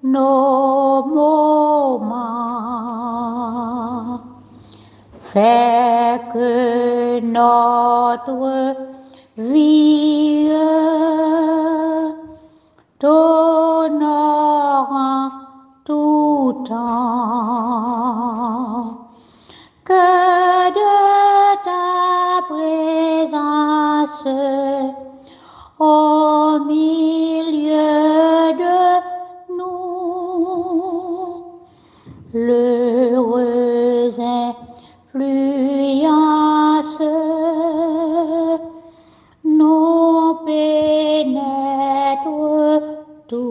nos moments. Fait que notre vie t'honorant tout temps. Que de ta présence au milieu de nous, l'heureuse influence nous pénètre tous.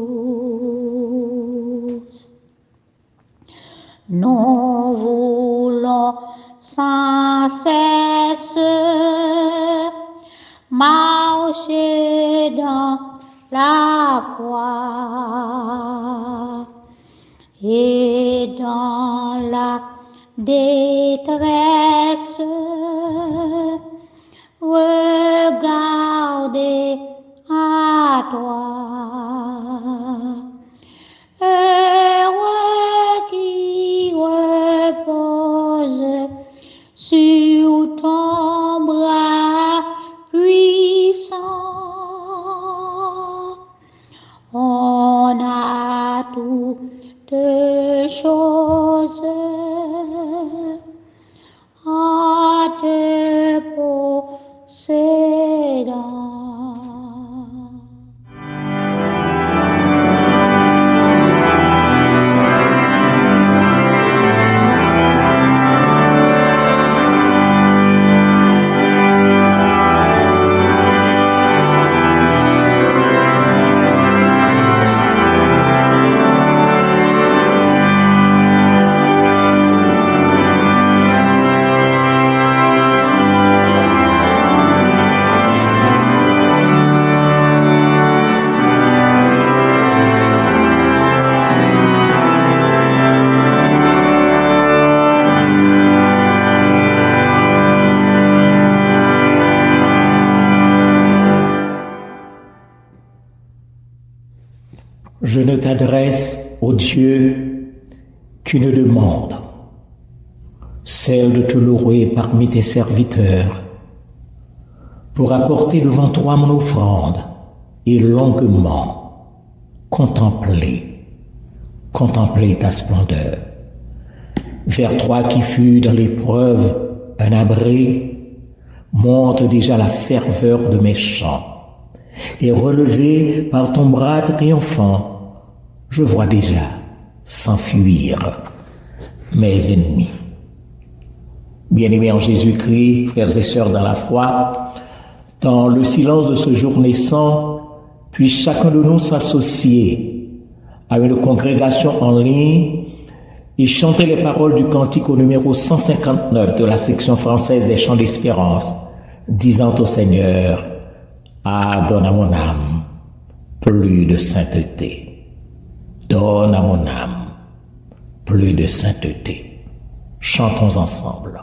Nous voulons sans cesse marcher dans la foi et dans la détresse regarder à toi. Heureux qui repose sur ton bras puissant. On a toutes choses en te possédant. Je ne t'adresse, ô Dieu, qu'une demande, celle de te louer parmi tes serviteurs, pour apporter devant toi mon offrande et longuement contempler ta splendeur. Vers toi qui fus dans l'épreuve un abri, montre déjà la ferveur de mes chants, et relevé par ton bras triomphant, je vois déjà s'enfuir mes ennemis. Bien-aimés en Jésus-Christ, frères et sœurs dans la foi, dans le silence de ce jour naissant, puisse chacun de nous s'associer à une congrégation en ligne et chanter les paroles du cantique au numéro 159 de la section française des chants d'espérance, disant au Seigneur: « Donne à mon âme plus de sainteté. Donne à mon âme plus de sainteté. » Chantons ensemble.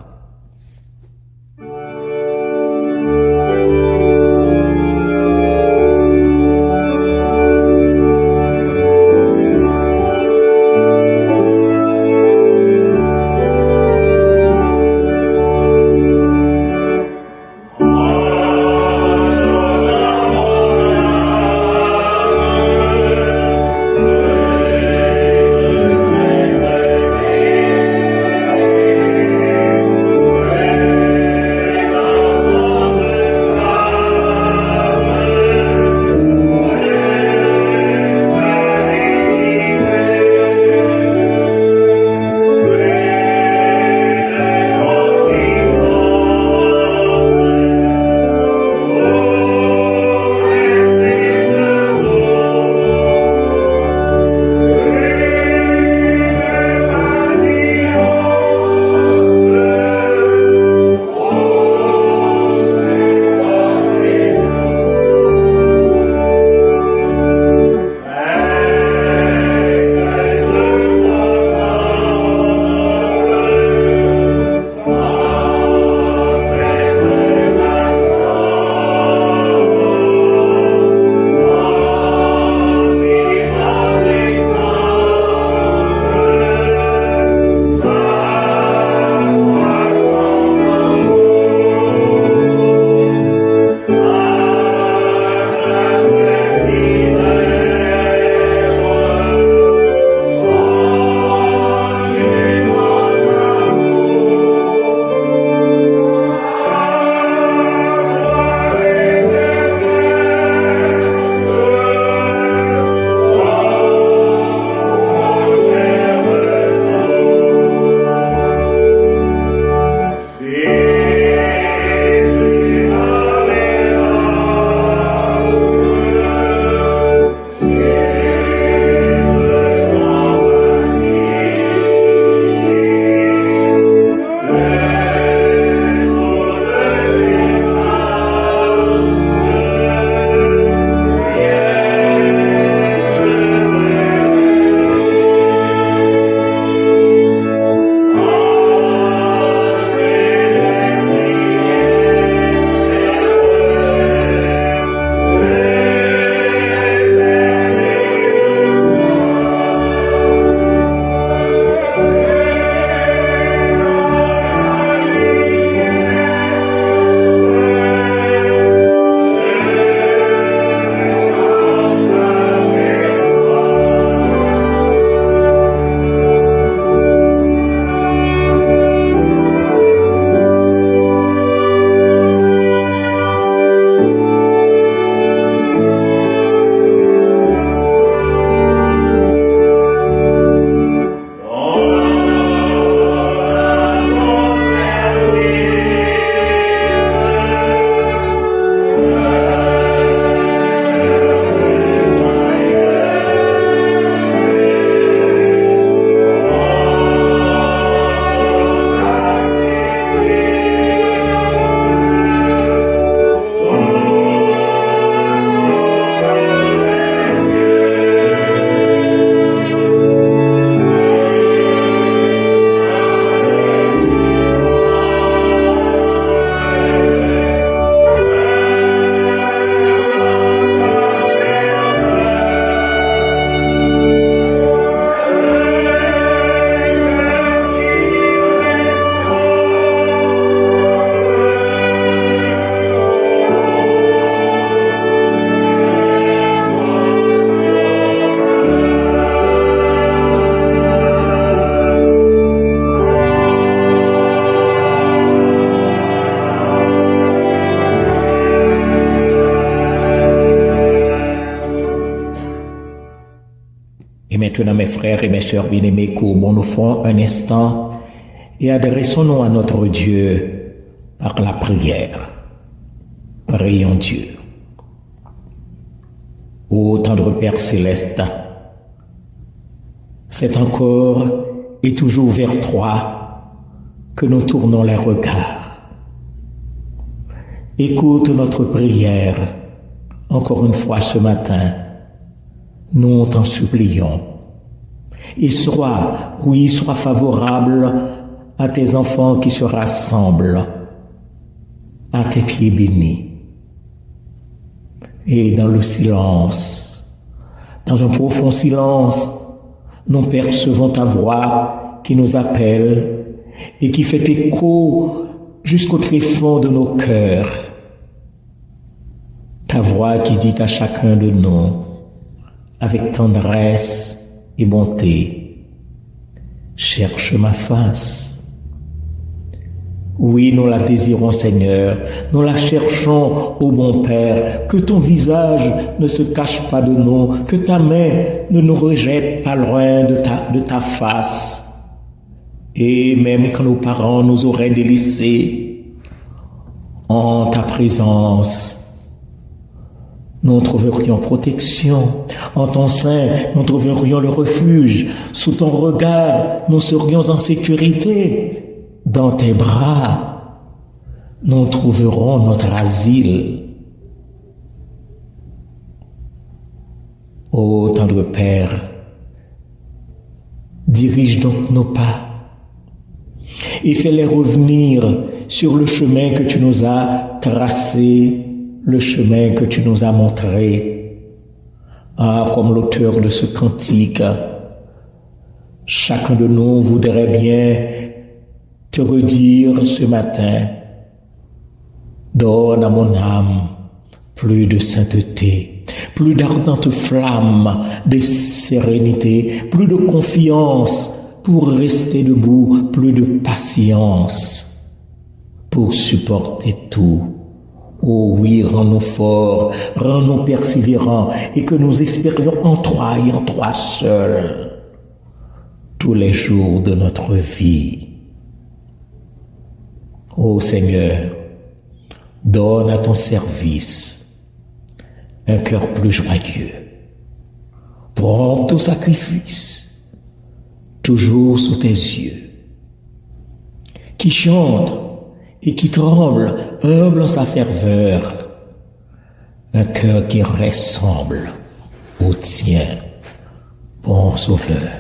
Et maintenant, mes frères et mes sœurs bien-aimés, courbons-nous un instant et adressons-nous à notre Dieu par la prière. Prions Dieu. Ô tendre Père céleste, c'est encore et toujours vers toi que nous tournons les regards. Écoute notre prière encore une fois ce matin. Nous t'en supplions. Et sois favorable à tes enfants qui se rassemblent à tes pieds bénis. Et dans le silence, dans un profond silence, nous percevons ta voix qui nous appelle et qui fait écho jusqu'au tréfonds de nos cœurs. Ta voix qui dit à chacun de nous, avec tendresse et bonté, cherche ma face. Oui, nous la désirons, Seigneur, nous la cherchons, ô bon Père, que ton visage ne se cache pas de nous, que ta main ne nous rejette pas loin de ta face. Et même quand nos parents nous auraient délaissés, en ta présence, nous trouverions protection. En ton sein, nous trouverions le refuge. Sous ton regard, nous serions en sécurité. Dans tes bras, nous trouverons notre asile. Ô tendre Père, dirige donc nos pas et fais-les revenir sur le chemin que tu nous as tracé, le chemin que tu nous as montré. Ah, comme l'auteur de ce cantique, chacun de nous voudrait bien te redire ce matin, donne à mon âme plus de sainteté, plus d'ardente flamme, de sérénité, plus de confiance pour rester debout, plus de patience pour supporter tout. Oh oui, rends-nous forts, rends-nous persévérants et que nous espérions en toi et en toi seul tous les jours de notre vie. Ô Seigneur, donne à ton service un cœur plus joyeux, prompt au sacrifice, toujours sous tes yeux, qui chante et qui tremble, humble en sa ferveur, un cœur qui ressemble au tien, bon Sauveur.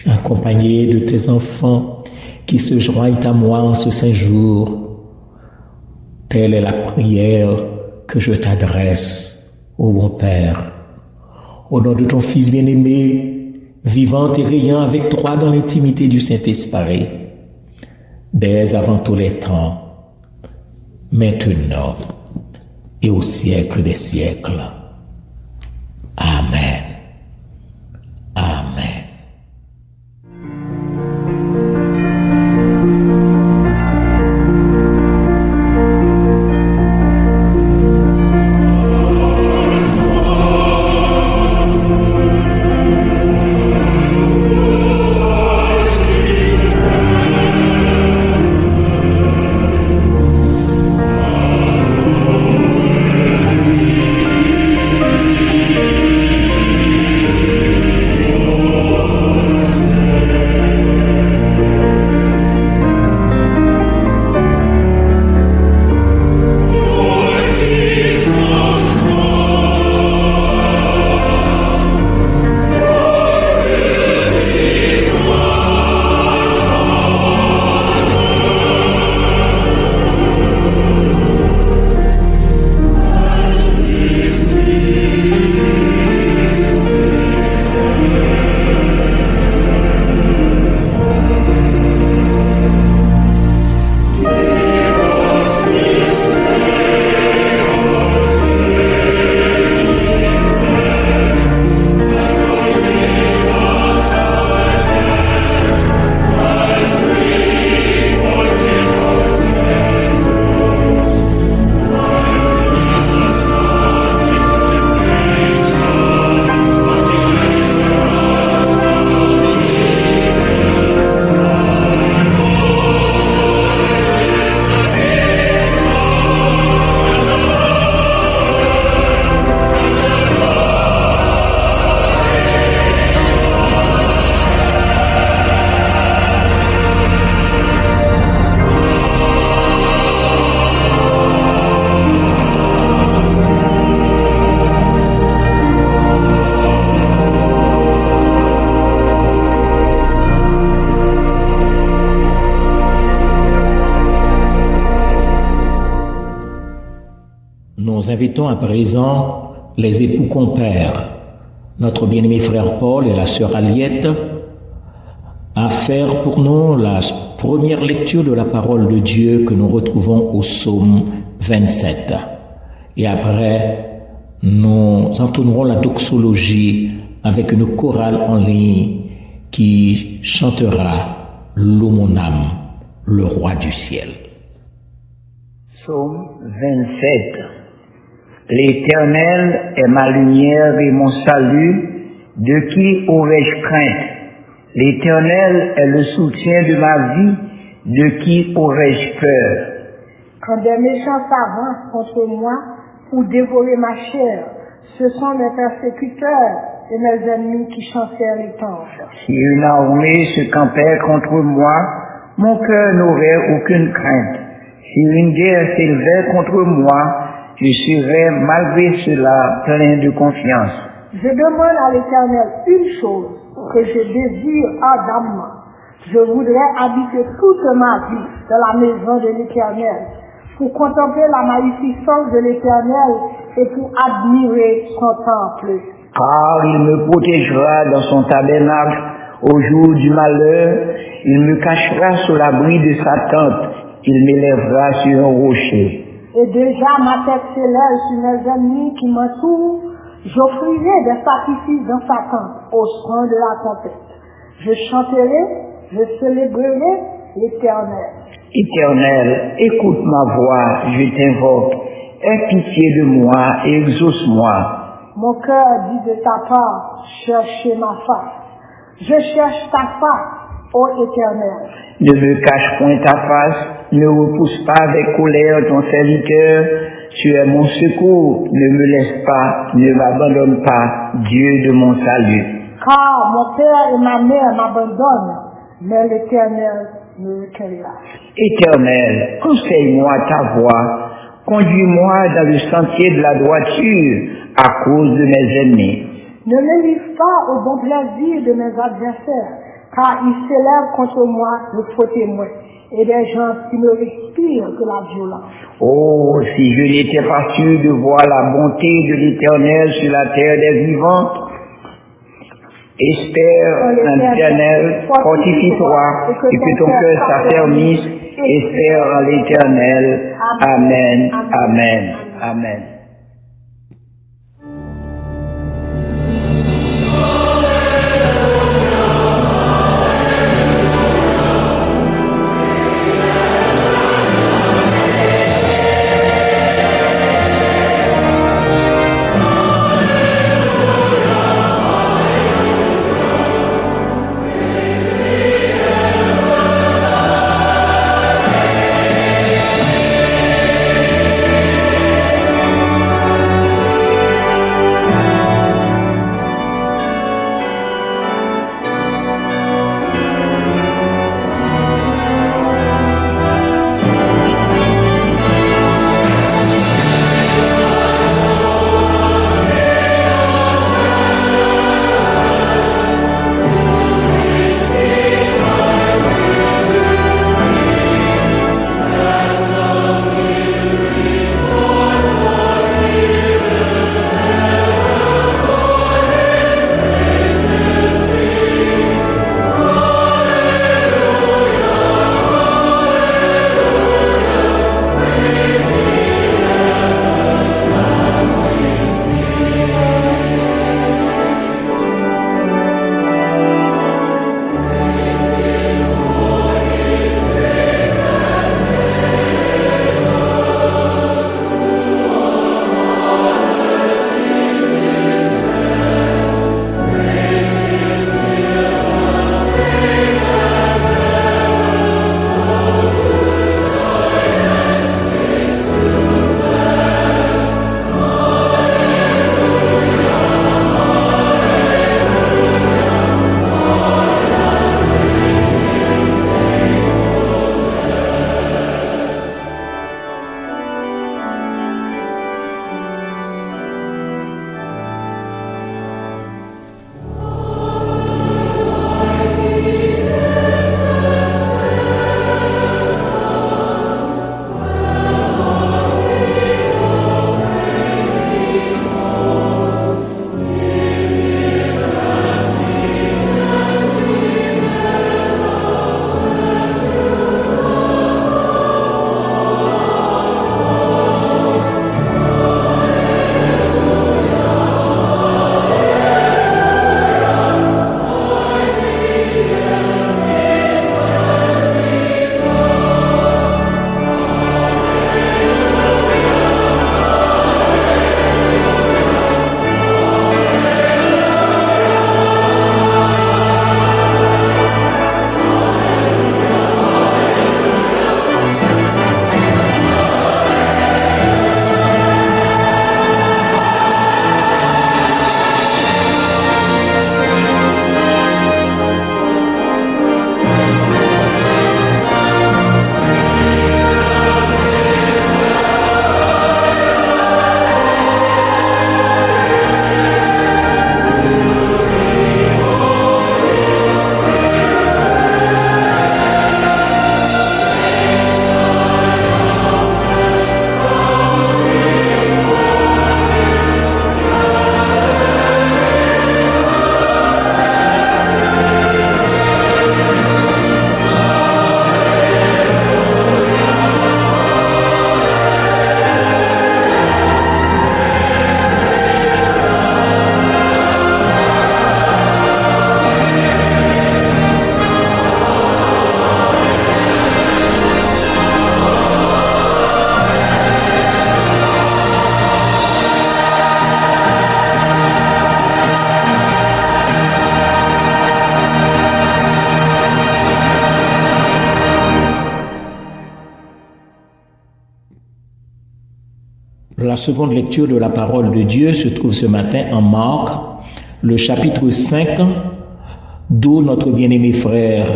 Accompagné de tes enfants qui se joignent à moi en ce saint jour, telle est la prière que je t'adresse, ô bon Père, au nom de ton Fils bien-aimé, vivant et rayant avec toi dans l'intimité du Saint-Esprit, dès avant tous les temps, maintenant et au siècle des siècles. Amen. Amen. Nous invitons à présent les époux compères, notre bien-aimé frère Paul et la sœur Aliette, à faire pour nous la première lecture de la parole de Dieu que nous retrouvons au psaume 27. Et après, nous entonnerons la doxologie avec une chorale en ligne qui chantera « Loue mon âme, le roi du ciel ». Psaume 27. L'Éternel est ma lumière et mon salut, de qui aurais-je crainte? L'Éternel est le soutien de ma vie, de qui aurais-je peur? Quand des méchants s'avancent contre moi pour dévorer ma chair, ce sont mes persécuteurs et mes ennemis qui chancèrent les tanges. Si une armée se campait contre moi, mon cœur n'aurait aucune crainte. Si une guerre s'élevait contre moi, je serais malgré cela plein de confiance. Je demande à l'Éternel une chose que je désire ardemment. Je voudrais habiter toute ma vie dans la maison de l'Éternel, pour contempler la magnificence de l'Éternel et pour admirer son temple. Car il me protégera dans son tabernacle au jour du malheur, il me cachera sous l'abri de sa tente, il m'élèvera sur un rocher. Et déjà ma tête s'élève sur mes ennemis qui m'entourent, j'offrirai des sacrifices dans sa tente au son de la tempête. Je chanterai, je célébrerai l'Éternel. Éternel, écoute ma voix, je t'invoque, aie pitié de moi et exauce-moi. Mon cœur dit de ta part, cherchez ma face. Je cherche ta face, ô Éternel. Ne me cache point ta face, ne repousse pas avec colère ton serviteur. Tu es mon secours, ne me laisse pas, ne m'abandonne pas, Dieu de mon salut. Car mon père et ma mère m'abandonnent, mais l'Éternel me recueillera. Éternel, conseille-moi ta voie, conduis-moi dans le sentier de la droiture à cause de mes ennemis. Ne me livre pas au bon plaisir de mes adversaires, car ils s'élèvent contre moi le faux témoin, et des gens qui ne respirent que la violence. Oh, si je n'étais pas sûr de voir la bonté de l'Éternel sur la terre des vivants, espère en l'Éternel, fortifie-toi, et que ton cœur s'affermisse, espère en l'Éternel. Amen, amen, amen. La seconde lecture de la parole de Dieu se trouve ce matin en Marc, le chapitre 5, d'où notre bien-aimé frère,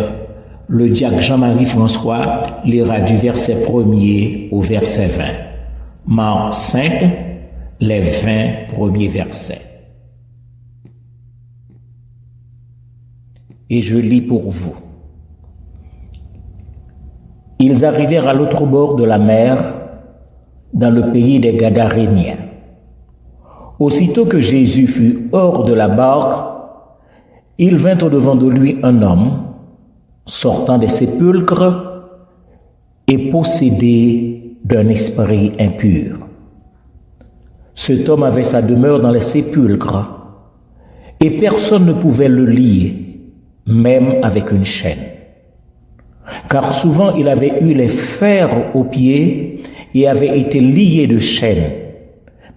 le diacre Jean-Marie François, lira du verset 1er au verset 20. Marc 5, les 20 premiers versets. Et je lis pour vous. Ils arrivèrent à l'autre bord de la mer, dans le pays des Gadaréniens. Aussitôt que Jésus fut hors de la barque, il vint au-devant de lui un homme, sortant des sépulcres et possédé d'un esprit impur. Cet homme avait sa demeure dans les sépulcres, et personne ne pouvait le lier, même avec une chaîne. Car souvent il avait eu les fers aux pieds et avait été lié de chaînes,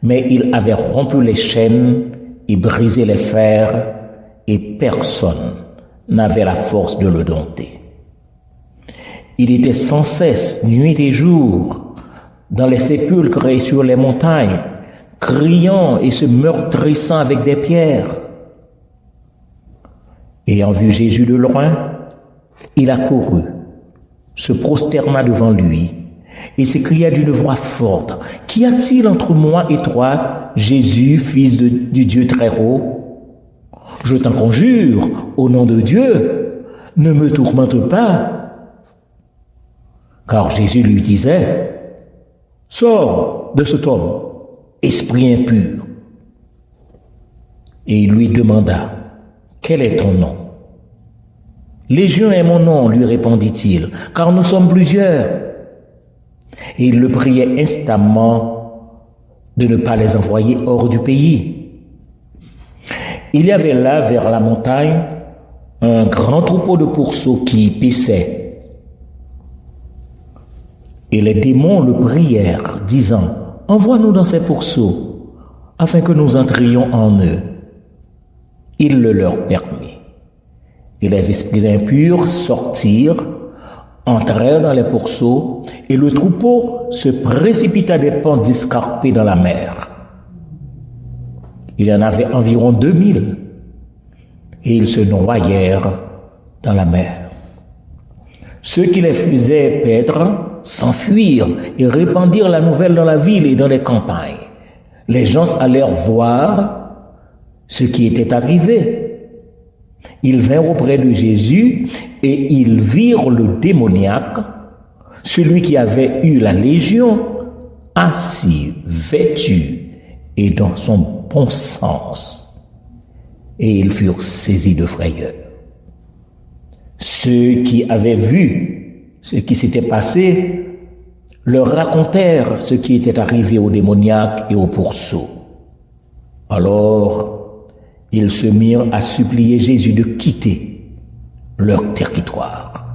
mais il avait rompu les chaînes et brisé les fers, et personne n'avait la force de le dompter. Il était sans cesse, nuit et jour, dans les sépulcres et sur les montagnes, criant et se meurtrissant avec des pierres. Ayant vu Jésus de loin, il accourut, se prosterna devant lui et s'écria d'une voix forte, « Qu'y a-t-il entre moi et toi, Jésus, fils du Dieu très haut? Je t'en conjure, au nom de Dieu, ne me tourmente pas. » Car Jésus lui disait, « Sors de cet homme, esprit impur. » Et il lui demanda, « Quel est ton nom? » « Légion est mon nom, lui répondit-il, car nous sommes plusieurs. » Et il le priait instamment de ne pas les envoyer hors du pays. Il y avait là, vers la montagne, un grand troupeau de pourceaux qui paissaient. Et les démons le prièrent, disant, « Envoie-nous dans ces pourceaux, afin que nous entrions en eux. » Il le leur permit. Et les esprits impurs sortirent, entrèrent dans les pourceaux, et le troupeau se précipita des pentes escarpées dans la mer. Il y en avait environ 2000, et ils se noyèrent dans la mer. Ceux qui les faisaient paître s'enfuirent et répandirent la nouvelle dans la ville et dans les campagnes. Les gens allèrent voir ce qui était arrivé. Ils vinrent auprès de Jésus et ils virent le démoniaque, celui qui avait eu la légion, assis, vêtu et dans son bon sens. Et ils furent saisis de frayeur. Ceux qui avaient vu ce qui s'était passé leur racontèrent ce qui était arrivé au démoniaque et au pourceau. Alors, ils se mirent à supplier Jésus de quitter leur territoire.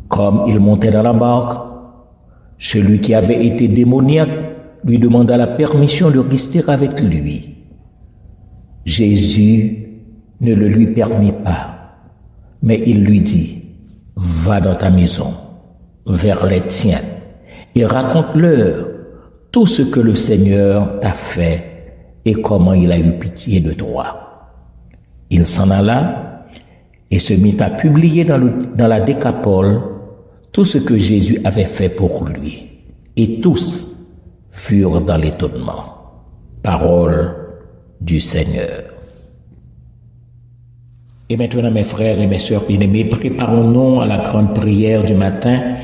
Comme il montait dans la barque, celui qui avait été démoniaque lui demanda la permission de rester avec lui. Jésus ne le lui permit pas, mais il lui dit, « Va dans ta maison, vers les tiens, et raconte-leur tout ce que le Seigneur t'a fait et comment il a eu pitié de toi. » Il s'en alla et se mit à publier dans la Décapole tout ce que Jésus avait fait pour lui. Et tous furent dans l'étonnement. Parole du Seigneur. Et maintenant, mes frères et mes sœurs bien-aimés, préparons-nous à la grande prière du matin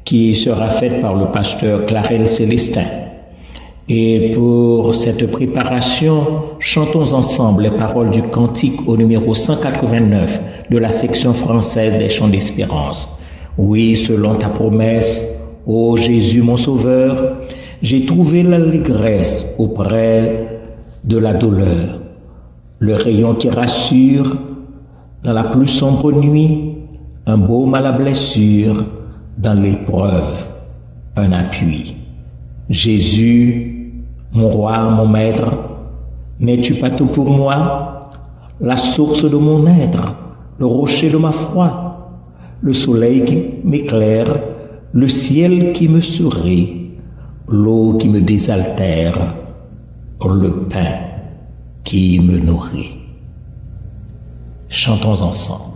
qui sera faite par le pasteur Clarel Célestin. Et pour cette préparation, chantons ensemble les paroles du cantique au numéro 189 de la section française des Chants d'Espérance. Oui, selon ta promesse, ô Jésus mon Sauveur, j'ai trouvé l'allégresse auprès de la douleur, le rayon qui rassure dans la plus sombre nuit, un baume à la blessure, dans l'épreuve, un appui. Jésus, mon roi, mon maître, n'es-tu pas tout pour moi, la source de mon être, le rocher de ma foi, le soleil qui m'éclaire, le ciel qui me sourit, l'eau qui me désaltère, le pain qui me nourrit. Chantons ensemble.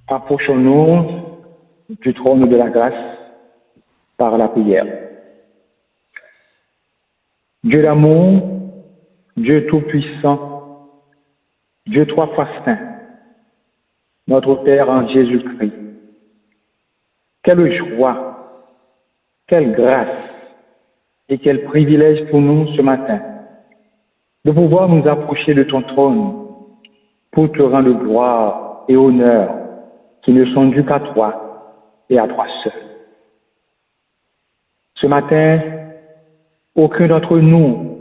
Approchons-nous du trône de la grâce par la prière. Dieu d'amour, Dieu tout-puissant, Dieu trois fois saint, notre Père en Jésus-Christ. Quelle joie, quelle grâce et quel privilège pour nous ce matin de pouvoir nous approcher de ton trône pour te rendre gloire et honneur qui ne sont dus qu'à toi et à toi seul. Ce matin, aucun d'entre nous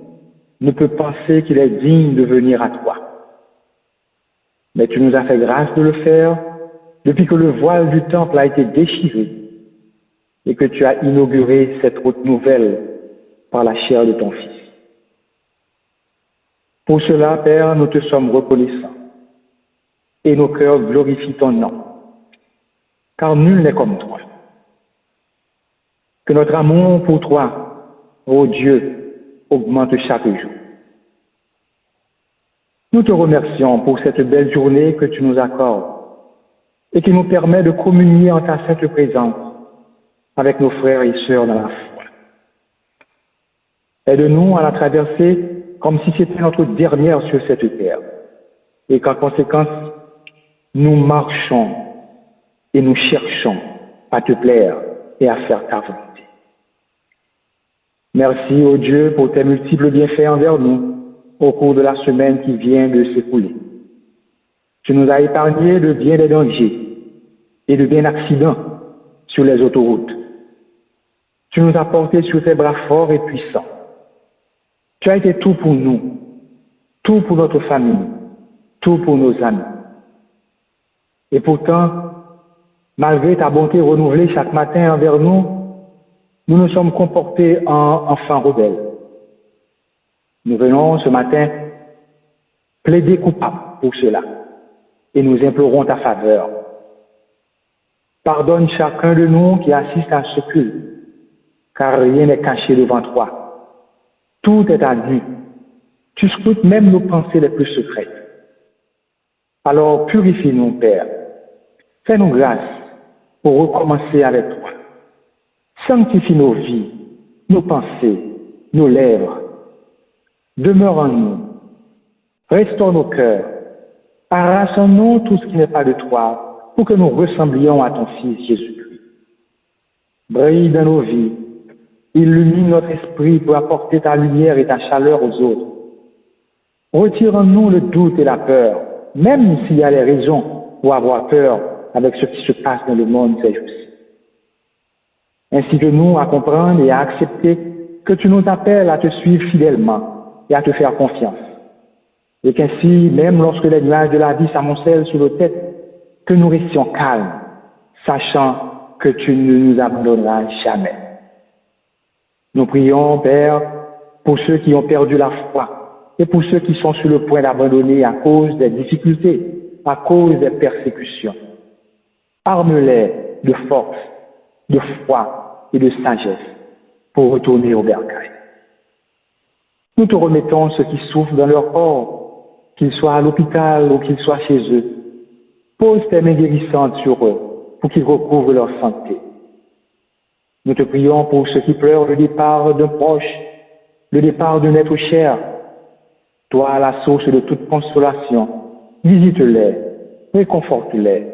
ne peut penser qu'il est digne de venir à toi. Mais tu nous as fait grâce de le faire depuis que le voile du temple a été déchiré et que tu as inauguré cette route nouvelle par la chair de ton Fils. Pour cela, Père, nous te sommes reconnaissants et nos cœurs glorifient ton nom, car nul n'est comme toi. Que notre amour pour toi, ô Dieu, augmente chaque jour. Nous te remercions pour cette belle journée que tu nous accordes et qui nous permet de communier en ta sainte présence avec nos frères et sœurs dans la foi. Aide-nous à la traverser comme si c'était notre dernière sur cette terre, et qu'en conséquence, nous marchons et nous cherchons à te plaire et à faire ta volonté. Merci, ô Dieu, pour tes multiples bienfaits envers nous au cours de la semaine qui vient de s'écouler. Tu nous as épargné de bien des dangers et de bien d'accidents sur les autoroutes. Tu nous as portés sur tes bras forts et puissants. Tu as été tout pour nous, tout pour notre famille, tout pour nos amis. Et pourtant, malgré ta bonté renouvelée chaque matin envers nous, nous nous sommes comportés en enfants rebelles. Nous venons ce matin plaider coupable pour cela et nous implorons ta faveur. Pardonne chacun de nous qui assiste à ce culte, car rien n'est caché devant toi. Tout est à nu. Tu scrutes même nos pensées les plus secrètes. Alors purifie-nous, Père. Fais-nous grâce pour recommencer avec toi. Sanctifie nos vies, nos pensées, nos lèvres. Demeure en nous. Restaure nos cœurs. Arrache en nous tout ce qui n'est pas de toi pour que nous ressemblions à ton Fils Jésus-Christ. Brille dans nos vies. Illumine notre esprit pour apporter ta lumière et ta chaleur aux autres. Retire en nous le doute et la peur, même s'il y a des raisons pour avoir peur avec ce qui se passe dans le monde ces jours-ci. Incite-nous à comprendre et à accepter que tu nous appelles à te suivre fidèlement et à te faire confiance. Et qu'ainsi, même lorsque les nuages de la vie s'amoncellent sur nos têtes, que nous restions calmes, sachant que tu ne nous abandonneras jamais. Nous prions, Père, pour ceux qui ont perdu la foi et pour ceux qui sont sur le point d'abandonner à cause des difficultés, à cause des persécutions. Arme-les de force, de foi et de sagesse pour retourner au bercail. Nous te remettons ceux qui souffrent dans leur corps, qu'ils soient à l'hôpital ou qu'ils soient chez eux. Pose tes mains guérissantes sur eux pour qu'ils recouvrent leur santé. Nous te prions pour ceux qui pleurent le départ d'un proche, le départ d'un être cher. Toi, la source de toute consolation, visite-les, réconforte-les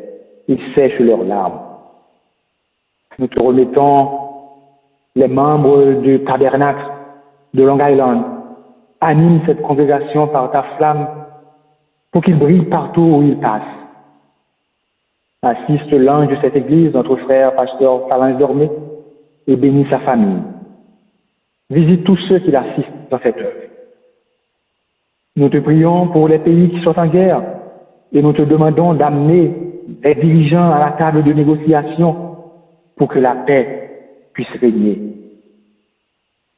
et sèche leurs larmes. Nous te remettons les membres du tabernacle de Long Island. Anime cette congrégation par ta flamme pour qu'il brille partout où il passe. Assiste l'ange de cette église, notre frère pasteur Phalange Dormé, et bénis sa famille. Visite tous ceux qui l'assistent dans cette œuvre. Nous te prions pour les pays qui sont en guerre et nous te demandons d'amener les dirigeants à la table de négociation pour que la paix puisse régner.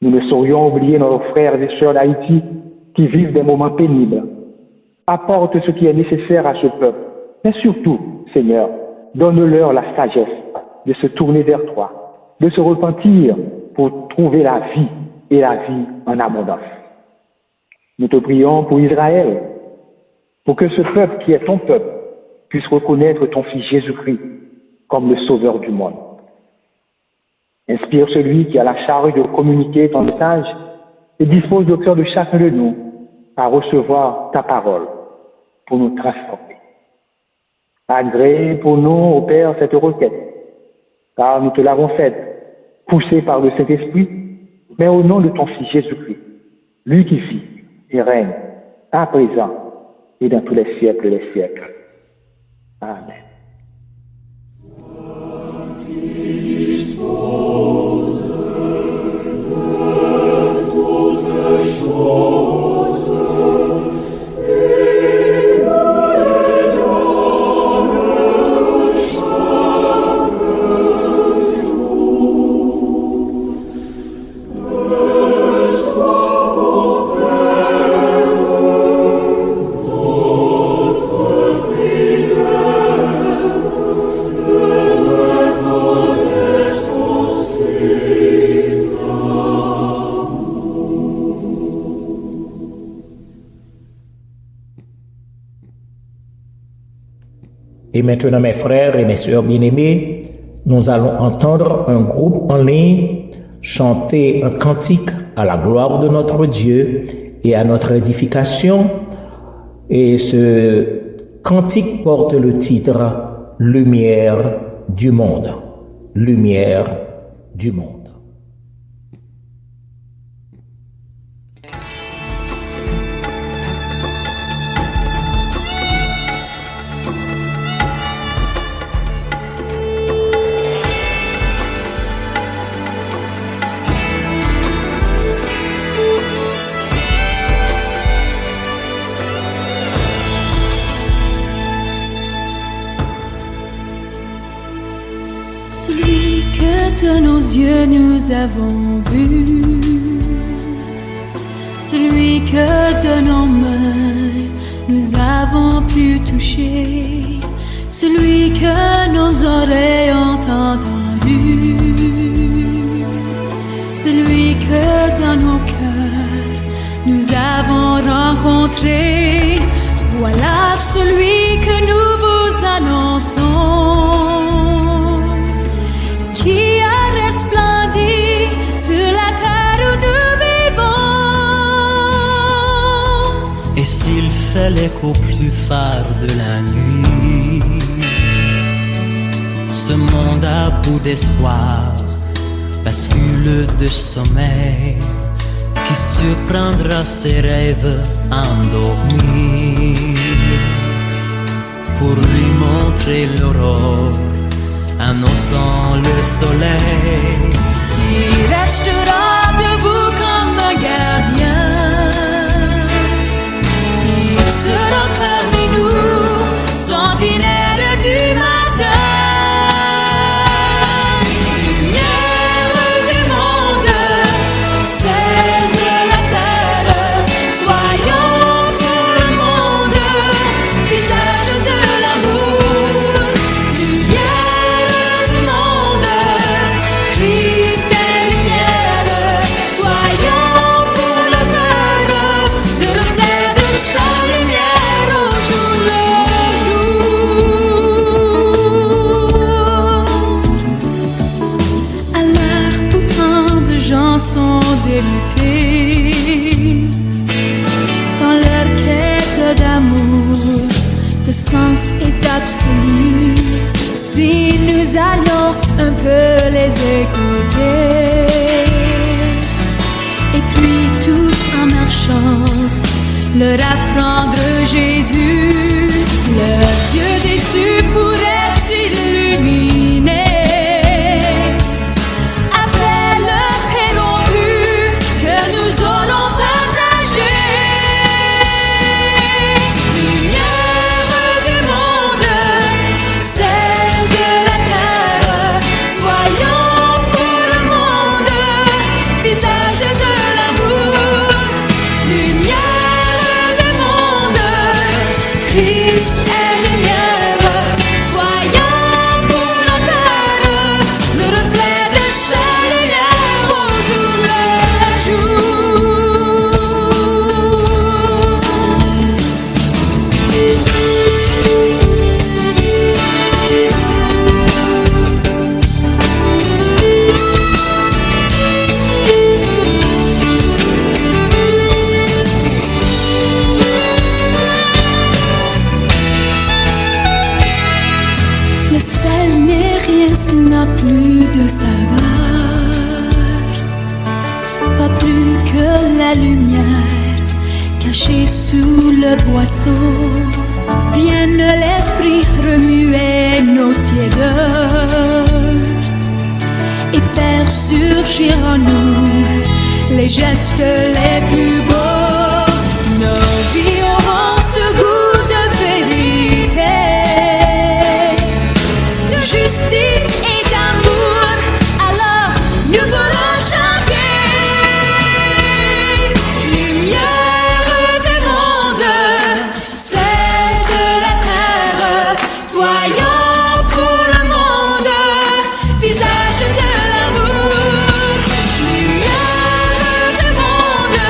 Nous ne saurions oublier nos frères et sœurs d'Haïti qui vivent des moments pénibles. Apporte ce qui est nécessaire à ce peuple, mais surtout, Seigneur, donne-leur la sagesse de se tourner vers toi, de se repentir pour trouver la vie et la vie en abondance. Nous te prions pour Israël, pour que ce peuple qui est ton peuple puisse reconnaître ton Fils Jésus-Christ comme le Sauveur du monde. Inspire celui qui a la charge de communiquer ton message et dispose le cœur de chacun de nous à recevoir ta parole pour nous transformer. Agrée pour nous, ô Père, cette requête, car nous te l'avons faite, poussée par le Saint-Esprit, mais au nom de ton Fils Jésus-Christ, lui qui vit et règne à présent et dans tous les siècles des siècles. Amen. Et maintenant, mes frères et mes sœurs bien-aimés, nous allons entendre un groupe en ligne chanter un cantique à la gloire de notre Dieu et à notre édification. Et ce cantique porte le titre « Lumière du monde ». Lumière du monde. Celui que de nos yeux nous avons vu, celui que de nos mains nous avons pu toucher, celui que nos oreilles ont entendu, celui que dans nos cœurs nous avons rencontré. Voilà celui que nous vous annonçons, qui a resplendi sur la terre où nous vivons. Et s'il fait l'écho plus phare de la nuit, ce monde à bout d'espoir bascule de sommeil, qui surprendra ses rêves endormis, pour lui montrer l'aurore annonçant le soleil, qui restera debout comme un gardien, qui sera parmi nous, sentinelle du matin. Lumière du monde, celle de la terre, soyons pour le monde, visage de l'amour. Lumière du monde, Christ est lumière, soyons pour la terre, le reflet de sa lumière au jour le jour. À l'heure où tant de gens sont déroutés dans leur quête d'amour, de sens et d'absolu, si nous allions un peu les écouter, et puis tout en marchant leur apprendre Jésus, leurs yeux déçus pourraient s'illuminer. Après le paix rompu que nous aurons partagé, lumière du monde, celle de la terre, soyons pour le monde, visage de l'amour. Lumière du monde, Christ est lumière, soyons pour la terre, le reflet de sa lumière au jour le jour. Le sel n'est rien s'il n'a plus de saveur, pas plus que la lumière cachée sous le boisseau. Vienne l'esprit remuer nos tiédeurs et faire surgir en nous les gestes les plus beaux. Nos vies auront ce goût de vérité, de justice et d'amour, alors nous pourrons chanter. Lumière du monde, celle de la terre, soyons pour le monde, visage de l'amour. Lumière du monde,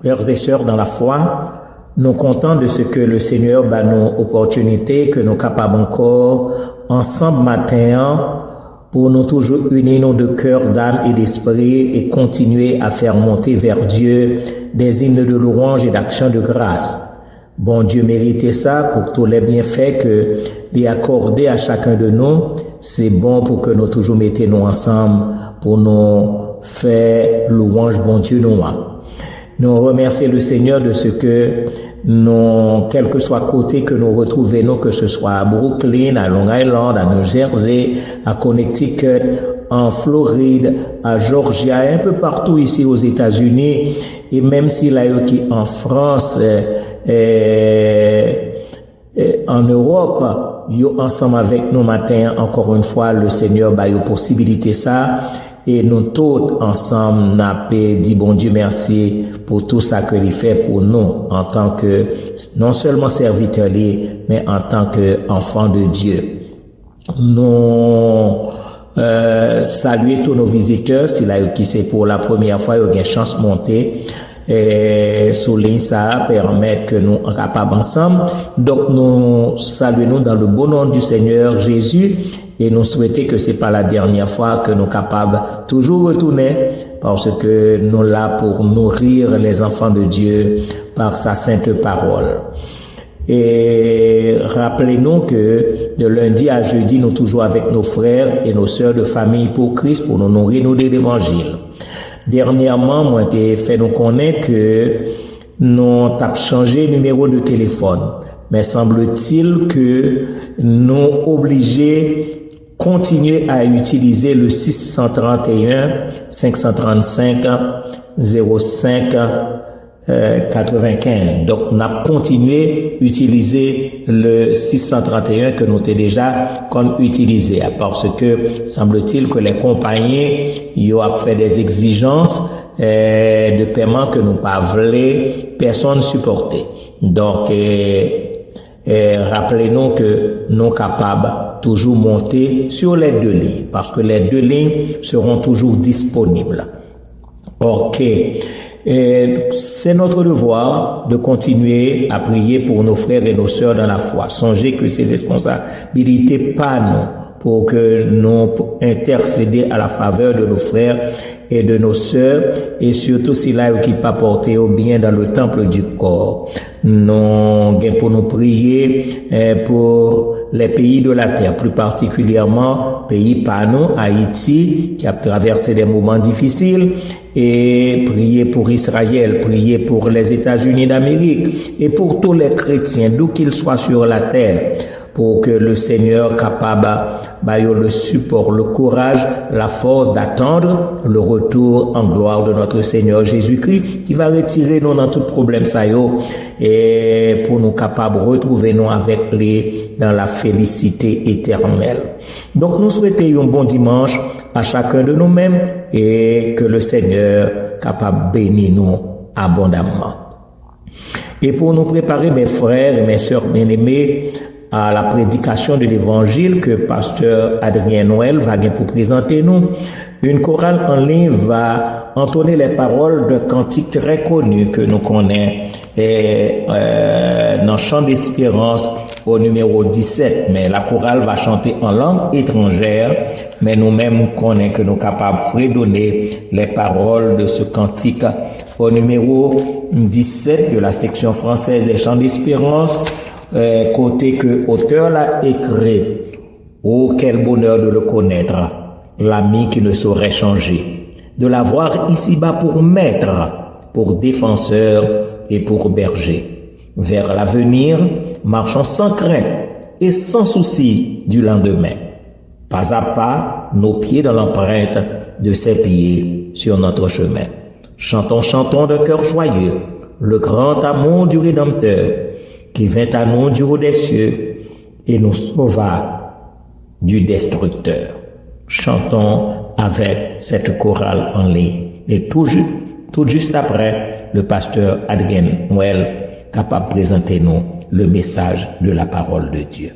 Frères et sœurs dans la foi, nous comptons de ce que le Seigneur bat nos opportunités, que nous capables encore, ensemble matin, pour nous toujours unir nos deux cœurs, d'âme et d'esprit et continuer à faire monter vers Dieu des hymnes de louange et d'action de grâce. Bon Dieu méritait ça pour tous les bienfaits que lui accordé à chacun de nous. C'est bon pour que nous toujours mettions nous ensemble pour nous faire louange, bon Dieu, nous. Nous remercions le Seigneur de ce que nous, quel que soit côté que nous retrouvons, que ce soit à Brooklyn, à Long Island, à New Jersey, à Connecticut, en Floride, à Georgia, un peu partout ici aux États-Unis, et même si là, qui en France, en Europe, yo ensemble avec nous matin, encore une fois, le Seigneur ba yo possibilité ça, et nous tous ensemble n'a pas dit bon Dieu merci pour tout ça que il fait pour nous en tant que non seulement serviteurs mais en tant que enfants de Dieu. Nous saluer tous nos visiteurs, si là qui c'est pour la première fois, il y a une chance monter. Sous ligne ça permet que nous soyons capables ensemble. Donc nous saluons dans le bon nom du Seigneur Jésus et nous souhaitons que c'est pas la dernière fois que nous sommes capables toujours retourner parce que nous là pour nourrir les enfants de Dieu par sa sainte parole. Et rappelez-nous que de lundi à jeudi, nous toujours avec nos frères et nos sœurs de famille pour Christ pour nous nourrir nous de l'évangile. Dernièrement, moi, j'ai fait nous connaître que nous avons changé numéro de téléphone. Mais semble-t-il que nous obligés continuer à utiliser le 631 535 05 95. Donc, on a continué à utiliser le 631 que nous avons déjà comme utilisé, parce que semble-t-il que les compagnies ils ont fait des exigences de paiement que nous pas voulu personne supporter. Donc, rappelez-nous que nous sommes capables toujours monter sur les deux lignes, parce que les deux lignes seront toujours disponibles. Ok. Et c'est notre devoir de continuer à prier pour nos frères et nos sœurs dans la foi. Songez que c'est responsabilité pas nous pour que nous intercéder à la faveur de nos frères et de nos sœurs et surtout si là qui pas porter au bien dans le temple du corps. Nous pour nous prier pour les pays de la terre, plus particulièrement pays par nous, Haïti, qui a traversé des moments difficiles, et prier pour Israël, prier pour les États-Unis d'Amérique, et pour tous les chrétiens, d'où qu'ils soient sur la terre, pour que le Seigneur capable le support, le courage, la force d'attendre le retour en gloire de notre Seigneur Jésus-Christ, qui va retirer nous dans tout problème ça et pour nous capables de retrouver nous avec lui dans la félicité éternelle. Donc nous souhaitons un bon dimanche à chacun de nous-mêmes et que le Seigneur capable bénir nous abondamment. Et pour nous préparer, mes frères et mes sœurs bien-aimés, à la prédication de l'évangile que pasteur Adrien Noël va pour présenter nous, une chorale en ligne va entonner les paroles d'un cantique très connu que nous connaissons dans Chant d'Espérance au numéro 17. Mais la chorale va chanter en langue étrangère, mais nous-mêmes connaissons que nous sommes capables de fredonner les paroles de ce cantique au numéro 17 de la section française des Chants d'Espérance. Côté que auteur l'a écrit, oh quel bonheur de le connaître, l'ami qui ne saurait changer, de l'avoir ici-bas pour maître, pour défenseur et pour berger. Vers l'avenir, marchons sans crainte et sans souci du lendemain. Pas à pas, nos pieds dans l'empreinte de ses pieds sur notre chemin. Chantons, chantons d'un cœur joyeux, le grand amour du Rédempteur, qui vint à nous du haut des cieux et nous sauva du destructeur. Chantons avec cette chorale en ligne. Et tout juste après, le pasteur Adrien Noël capable de présenter nous le message de la parole de Dieu.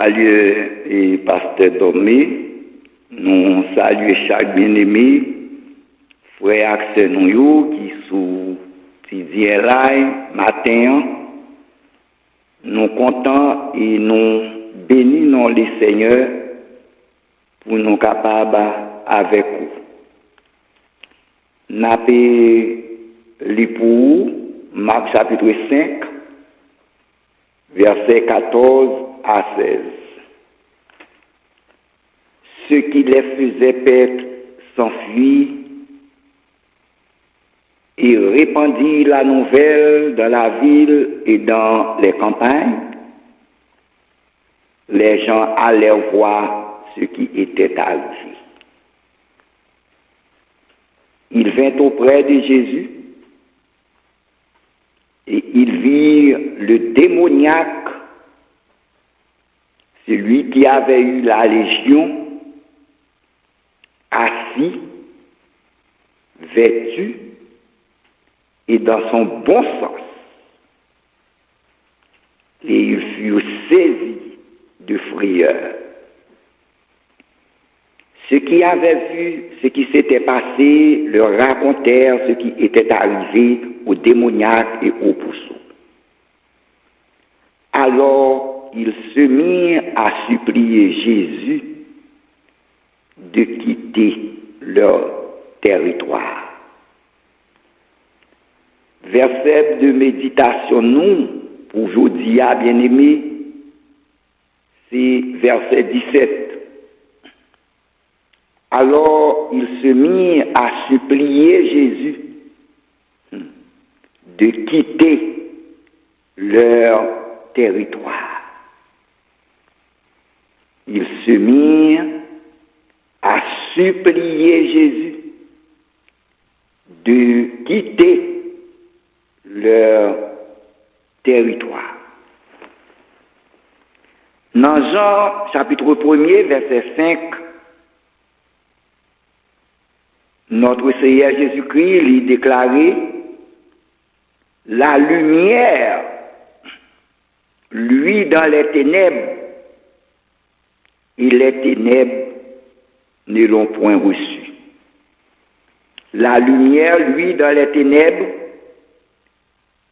saluons et pasteur Domé, nous saluons chaque bien-aimé, frère Axel Nouyo qui sous Tidier là matin, nous comptons et nous bénissons les Seigneurs pour nous capables avec vous. Nous avons lu pour Marc chapitre 5, versets 14 à 16. Ce qui les faisait perdre s'enfuit et répandit la nouvelle dans la ville et dans les campagnes. Les gens allèrent voir ce qui était arrivé. Ils vinrent auprès de Jésus et ils virent le démoniaque, celui qui avait eu la légion, assis, vêtu et dans son bon sens. Et ils furent saisis de frayeur. Ceux qui avaient vu ce qui s'était passé leur racontèrent ce qui était arrivé au démoniaque et au pousseau. Alors ils se mirent à supplier Jésus de quitter leur territoire. Verset de méditation, nous, pour aujourd'hui, bien-aimés, c'est verset 17. Alors ils se mirent à supplier Jésus de quitter leur territoire. Ils se mirent à supplier Jésus de quitter leur territoire. Dans Jean chapitre 1er, verset 5, notre Seigneur Jésus-Christ lui déclarait: la lumière, lui dans les ténèbres, et les ténèbres ne l'ont point reçu. La lumière, lui dans les ténèbres,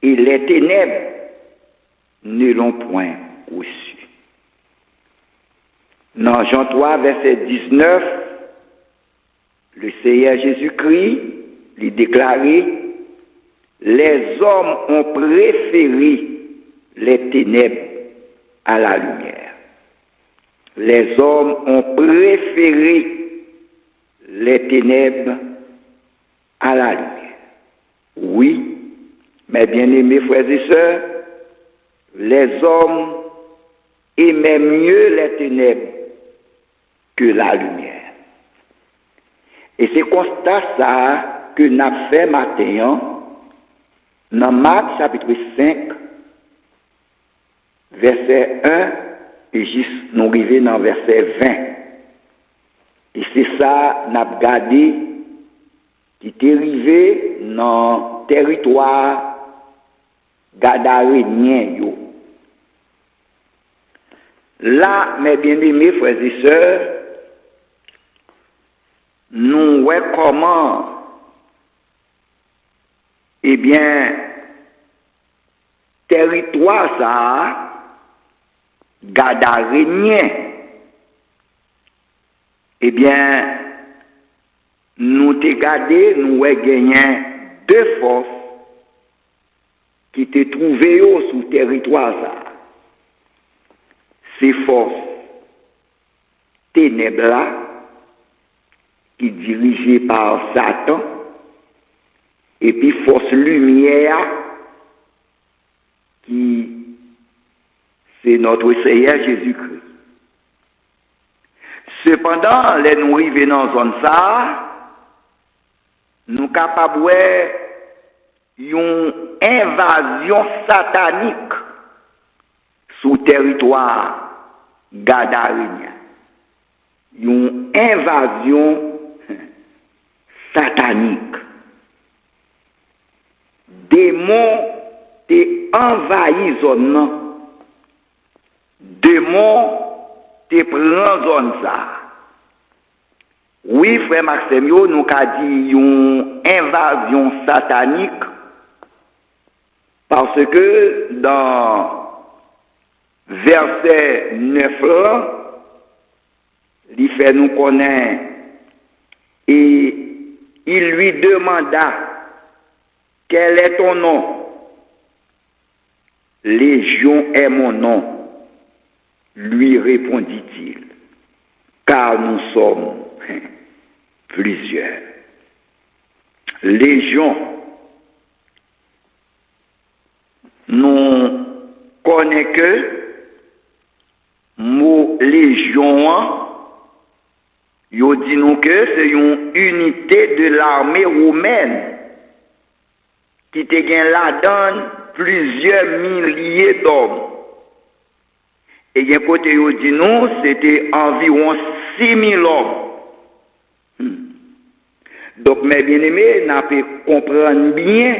et les ténèbres ne l'ont point reçu. Dans Jean 3, verset 19, le Seigneur Jésus-Christ lui déclarait: les hommes ont préféré les ténèbres à la lumière. Les hommes ont préféré les ténèbres à la lumière. Oui, mes bien-aimés frères et sœurs, les hommes aimaient mieux les ténèbres que la lumière. Et c'est constat ça que nous avons fait matin dans Marc chapitre 5, verset 1, et juste nous arrivons dans verset 20. Et c'est ça nous avons regardé qui est arrivé dans le territoire gadarénien. Là, mes bien-aimés frères et sœurs, nous voyons comment, eh bien, territoire ça, gadarénien, eh bien, nous t'ai gardé, nous voyons gagné deux forces qui te trouvées sous territoire ça. Ces forces ténèbres là, qui dirigées par Satan, et puis force lumière qui c'est notre Seigneur Jésus-Christ. Cependant, les nous arrivons dans la zone ça, nous sommes capables d'une invasion satanique sous territoire gadarénien. Une invasion satanique. Démons t'es envahi zone. Démons te prend zone ça. Oui, frère Maxime, nous avons dit une invasion satanique parce que dans verset 9 là, il fait nous connaître et il lui demanda quel est ton nom. Légion est mon nom, lui répondit-il, car nous sommes plusieurs. Légion, nous connaissons que mot légion, yo dit nous que c'est une unité de l'armée romaine qui te gagne la donne plusieurs milliers d'hommes. Et bien côté yo dit nous, c'était environ 6000 hommes. Donc mes bien-aimés, n'a pas comprendre bien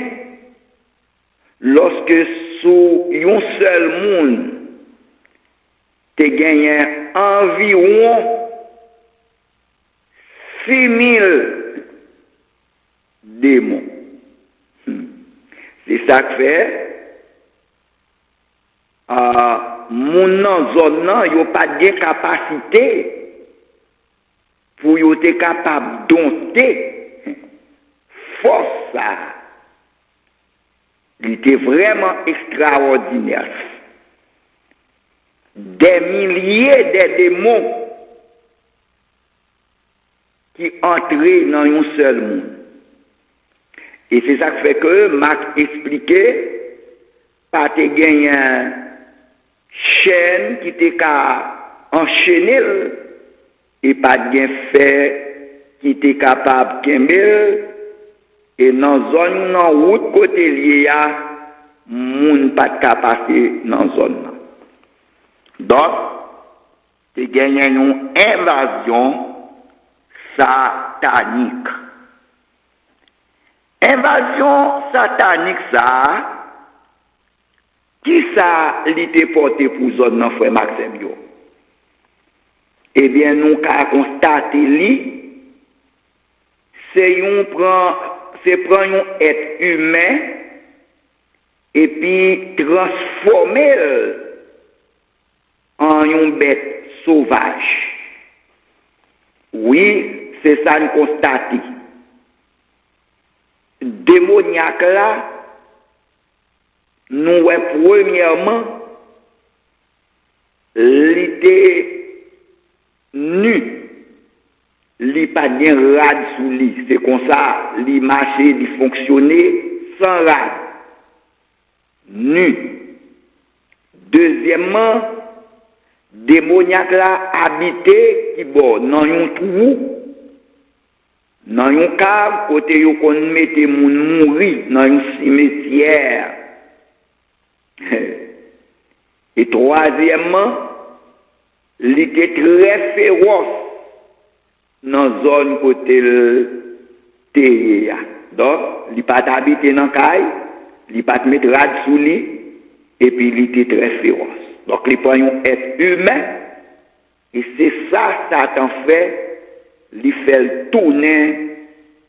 lorsque sous un seul monde te gagne environ 6000 démons. C'est ça que fait mon nan zone nan yo pas de capacité pour yo être capable dompter force ça. Il était vraiment extraordinaire. Des milliers de démons qui entraient dans un seul monde. Et c'est ça qui fait que Marc expliquait, pas te gagner une chaîne qui était enchaîner et pas de fer qui était capable de et dans zone dans route côté lié a moun pas capacité dans zone. Donc te gagner une invasion satanique. Invasion satanique ça, qui ça l'était porté pour zone nan frère Maxime yo? Eh bien nous avons constaté li, c'est prendre un être humain et puis transformer en une bête sauvage. Oui, c'est ça nous constaté. Démoniaque là, nous premièrement, l'était nu, li pas bien rad sous lui, c'est comme ça, li marcher, li fonctionner sans rad, nu. Deuxièmement, démoniaque là habité qui bon dans un trou. Dans un cave, côté yo kon mette moun mouri dans un cimetière. Et troisièmement, il était très féroce dans zone côté le terre. Donc, il pas habité dans caille, il pas mettre rad sous lui et puis il était très féroce. Donc, il prend un être humain et c'est ça Satan fait. Il fait tourner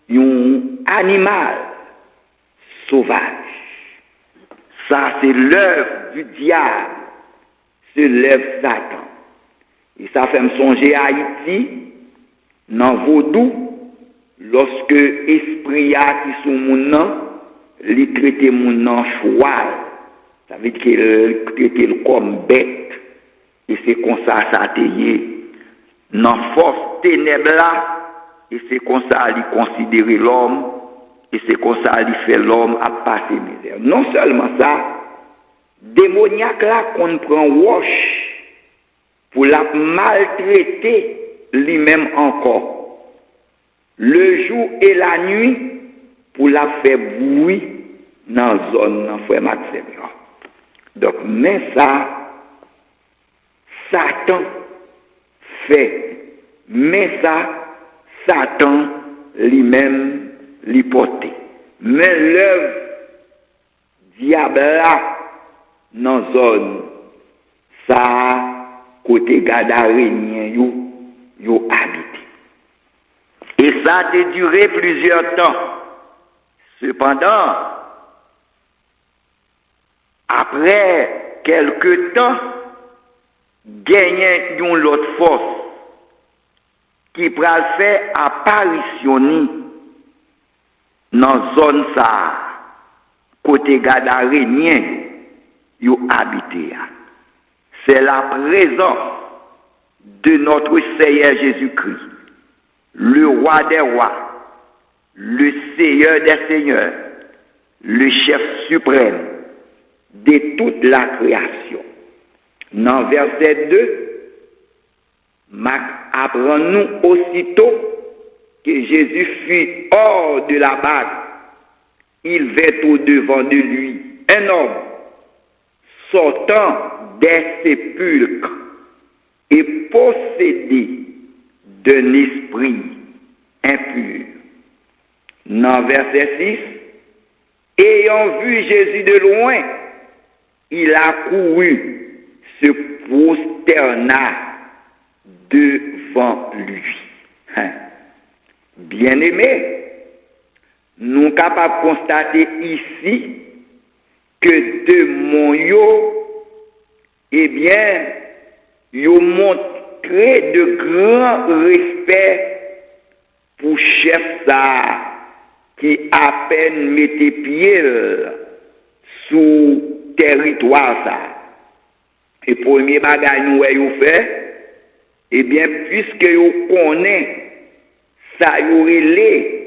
un animal sauvage. Ça, c'est l'œuvre du diable. C'est l'œuvre Satan. Et ça fait me songer à Haïti, dans Vaudou, lorsque esprit qui sont mon nom, il traite mon nom cheval. Ça veut dire qu'il traite comme bête. Et c'est comme ça ça a été. Dans force ténèbres là, et c'est comme ça qu'il considère l'homme, et c'est comme ça qu'il fait l'homme à passer misère. Non seulement ça, démoniaque là qu'on prend wash pour la maltraiter lui-même encore. Le jour et la nuit pour la faire bruit dans la zone, dans frère Maxime. Donc, mais ça, Satan fait. Mais ça, Satan lui-même l'hypothèse. Mais l'œuvre diable là, dans la zone, ça, côté Gadarénien yo habité. Et ça a duré plusieurs temps. Cependant, après quelque temps, gagné une autre force qui pral faire apparition dans zone ça côté Gadarénien yo habité. C'est la présence de notre Seigneur Jésus-Christ, le roi des rois, le Seigneur des seigneurs, le chef suprême de toute la création. Dans verset 2, Marc apprend-nous aussitôt que Jésus fut hors de la barque. Il vint au-devant de lui un homme sortant des sépulcres et possédé d'un esprit impur. Dans verset 6, ayant vu Jésus de loin, il a couru, se prosterna devant lui. Bien-aimés, nous sommes capables de constater ici que démons eh bien, yo montré de grand respect pour chef ça qui à peine mettait pied sous territoire ça. Et premier bagage nous yo fait, eh bien, puisque yo connaît ça yo relé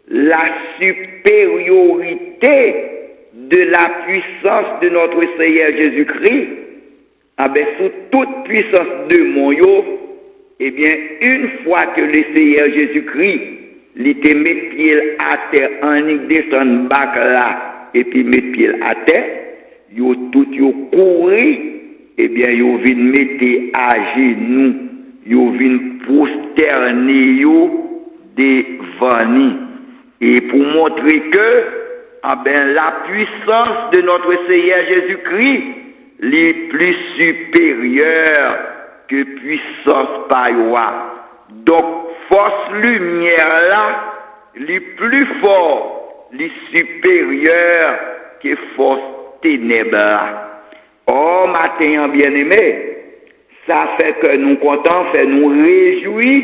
la supériorité de la puissance de notre Seigneur Jésus-Christ, sous toute puissance de mon yo, eh bien, une fois que le Seigneur Jésus-Christ, il te met pied à terre, en descend bac là, et puis met pied à terre, yo tout yo couru, eh bien, yo vin mettre à genoux, yo vin prosterner yo devant nous. Et pour montrer que, la puissance de notre Seigneur Jésus-Christ, les plus supérieure que puissance païwa. Donc, force lumière là, les plus fort, les supérieure que force ténèbres là. Oh, matin bien-aimé, ça fait que nous contents, fait nous réjouir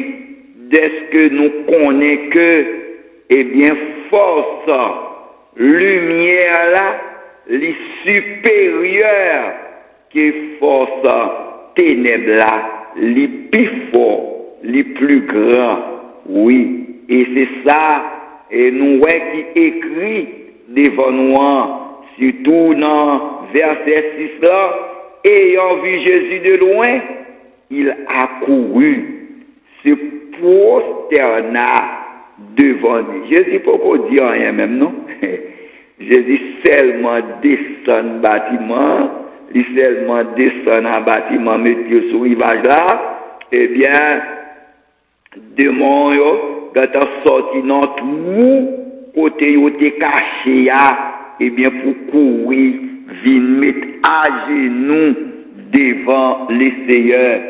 de ce que nous connaissons que, eh bien, force, lumière là, les supérieurs que force ténèbres là, les plus forts, les plus grands, oui. Et c'est ça, et nous qui écrit devant nous, surtout dans verset 6 là, ayant vu Jésus de loin, il a couru, se prosterna devant lui. Jésus pas dire rien même, non? Jésus seulement descend bâtiment, il seulement descend en bâtiment, mettre sur rivage là, eh bien, démon yo, quand on sorti dans tout côté yo te caché eh bien pour courir, vin mettre à genoux devant le Seigneur,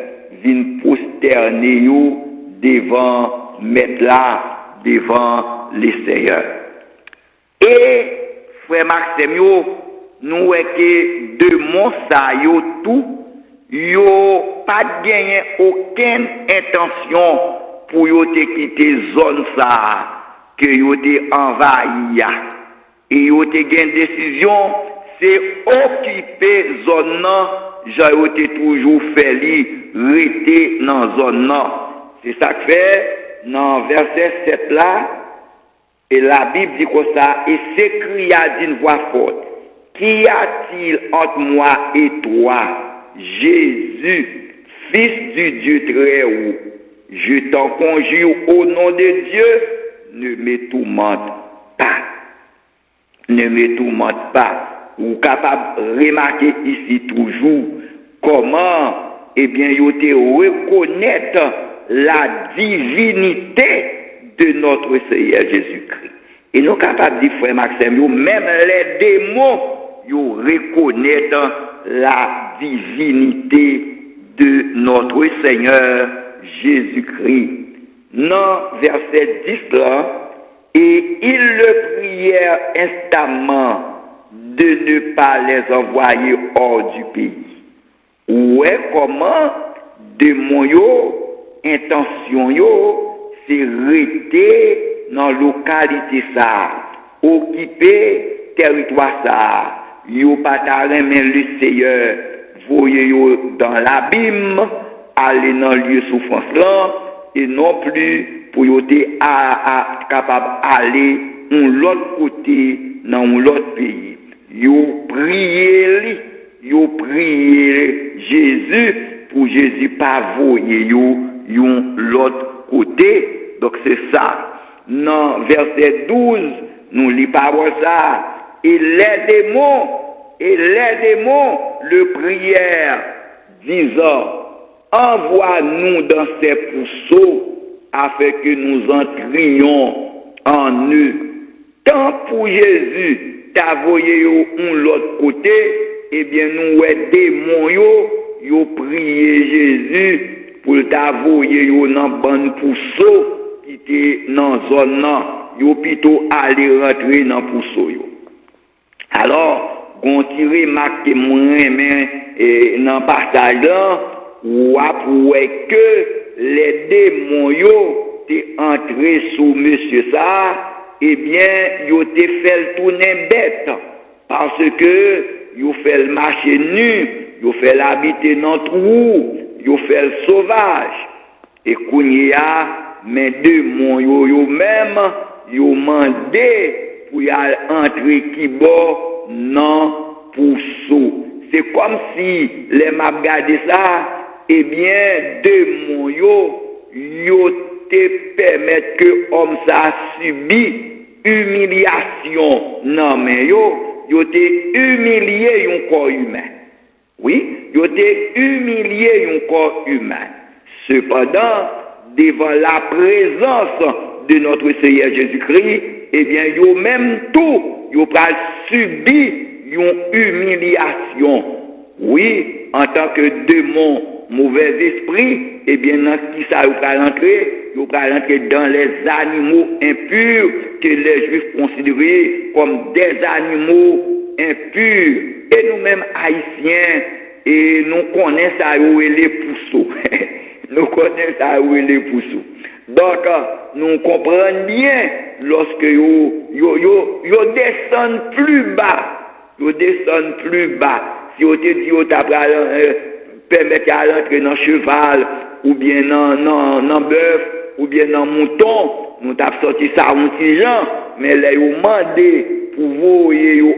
vin prosterner yo devant mettre là devant le Seigneur. Et frère Maxime yo, nous que de mon ça yo tout, yo pas gagné aucune intention pour yo te quitter zone ça que yo te envahi ya. Et yo te gain décision c'est occuper zone nan, yo te toujours fait li rester dans zone nan. C'est ça que fait dans verset 7 là, et la Bible dit comme ça, et s'écria d'une voix forte, qu'y a-t-il entre moi et toi, Jésus, Fils du Dieu très haut? Je t'en conjure au nom de Dieu, ne me tourmente pas. Ne me tourmente pas. Vous capable de remarquer ici toujours comment, eh bien, vous te reconnaître la divinité de notre Seigneur Jésus-Christ. Et nous sommes capables de dire, frère Maxime, même les démons, ils reconnaissent la divinité de notre Seigneur Jésus-Christ. Dans verset 10 là, et ils le prièrent instamment de ne pas les envoyer hors du pays. Ouais, comment démon yo, intention yo, c'est rester dans localité ça, occuper territoire ça, yo pas ta remen le Seigneur, voyez yo dans l'abîme, aller dans lieu souffrance là, et non plus pour yo te capable aller l'autre côté dans l'autre pays. Yo prier Jésus pour Jésus pas voyer yo l'autre côté. Donc c'est ça. Dans verset 12, nous lisons parole ça. Et les démons le prièrent, disant, envoie-nous dans ces pourceaux afin que nous entrions en eux. Tant pour Jésus t'a voyé l'autre côté, eh bien nous démons yo prié Jésus pour t'a voyé dans ban pourceau qui était dans zone là, yo plutôt aller rentrer dans pourceau yo. Alors, on tire marqué moins mais dans passage là, ou après que les démons yo t'es entré sous monsieur ça, eh bien, yo te fait tourner bête parce que yo fait le marché nu, yo fait l'habiter dans trou, yo fait le sauvage. Et kounya mais démons yo même yo mandé pour y entrer qui bord non pourceau. C'est comme si les m'a regardé ça, eh bien démons yo te permettre que homme ça subit humiliation. Non mais yo te humilié un corps humain. Oui, yo te humilié un corps humain. Cependant, devant la présence de notre Seigneur Jésus-Christ, eh bien yo même tout yo pas subi une humiliation. Oui, en tant que démon mauvais esprit, eh bien, dans qui ça vous va rentrer dans les animaux impurs que les Juifs considéraient comme des animaux impurs. Et nous-mêmes, Haïtiens, et nous connaissons ça où les pousseaux. Nous connaissons ça où les pousseaux. Donc, nous comprenons bien lorsque yo descendent plus bas. Yo descendent plus bas. Si on te dit, on t'a permettre à rentrer dans cheval, ou bien dans bœuf, ou bien dans mouton, nous t'a sorti ça un petit gens, mais là, ils ont demandé pour vous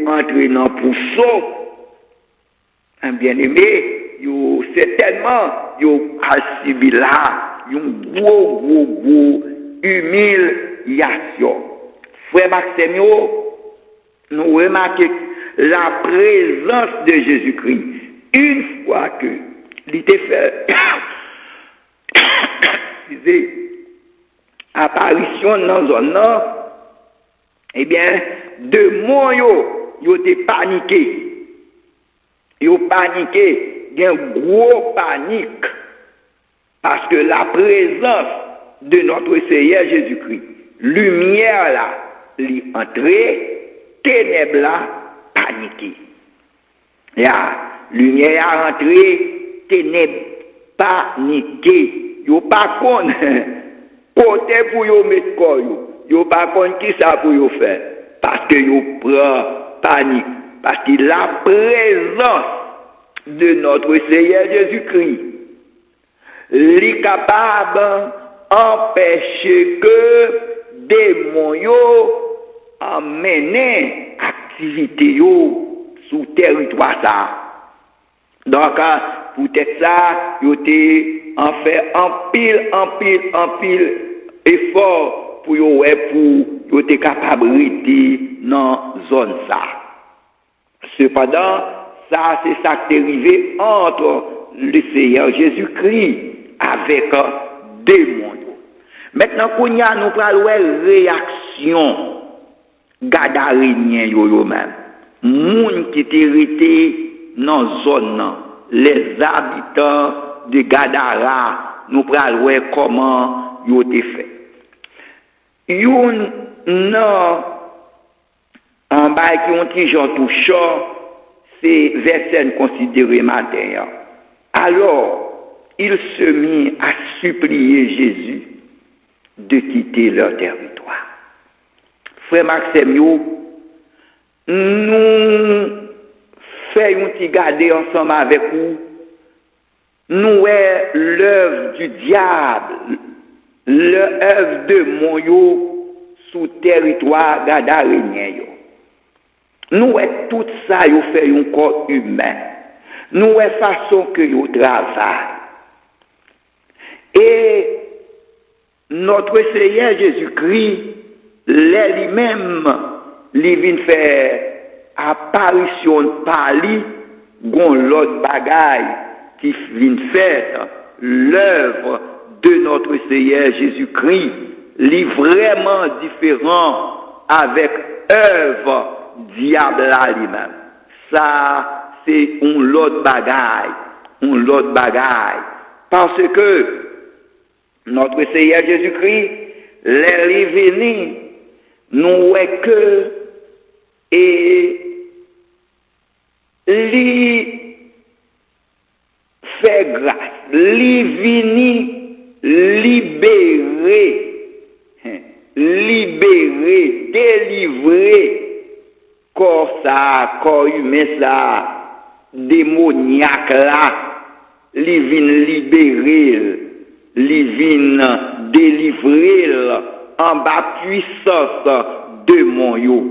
entrer dans pousseau. Un bien-aimé, certainement, ils ont subi là, une gros humiliation. Frère Maxime, nous remarquons la présence de Jésus-Christ. Une fois que il était fait apparition dans la zone là, eh bien, démons yo étaient paniqués. Yo paniqué, il y a une grosse panique. Parce que la présence de notre Seigneur Jésus-Christ, lumière là, l'y entrée, ténèbres là, paniqué. Lumière a rentré, ténèbres, paniqué. Yo pas kon côté pour yo mettre corps yo pas kon qui ça pour yo faire parce que yo prend panique parce que la présence de notre Seigneur Jésus-Christ est capable d'empêcher que démons yo amener activité yo sous territoire ça. Donc peut-être ça yo te en fait en pile effort pour yo te capable rester dans zone ça. Cependant, ça c'est ça qui est arrivé entre le Seigneur Jésus-Christ avec démons. Maintenant qu'on y a nous pral réaction gadarénien yo même. Moun qui était resté dans zone, les habitants de Gadara, nous pral voir comment yo te fait. Yon nan en bas qui ont ti Jean touchant, c'est verset considéré matin. Alors, il se mit à supplier Jésus de quitter leur territoire. Frère Maxime, nous faisons petit garder ensemble avec vous. Nous est l'œuvre du diable, l'œuvre de mon sous territoire gadarénien. Nous est tout ça yo fait un corps humain. Nous est façon que yo travaille. Et notre Seigneur Jésus-Christ, lui-même, il vient faire apparition par lui, gon l'autre bagaille qui vient faire l'œuvre de notre Seigneur Jésus-Christ, li vraiment différent avec œuvre diable lui-même. Ça, c'est un l'autre bagaille. Parce que notre Seigneur Jésus-Christ, les venu, nous est que et lui fait grâce, lui vini libérer, délivrer corps ça, corps humain ça, démoniaque là, lui vient libérer, lui vient délivrer en bas puissance de mon yo.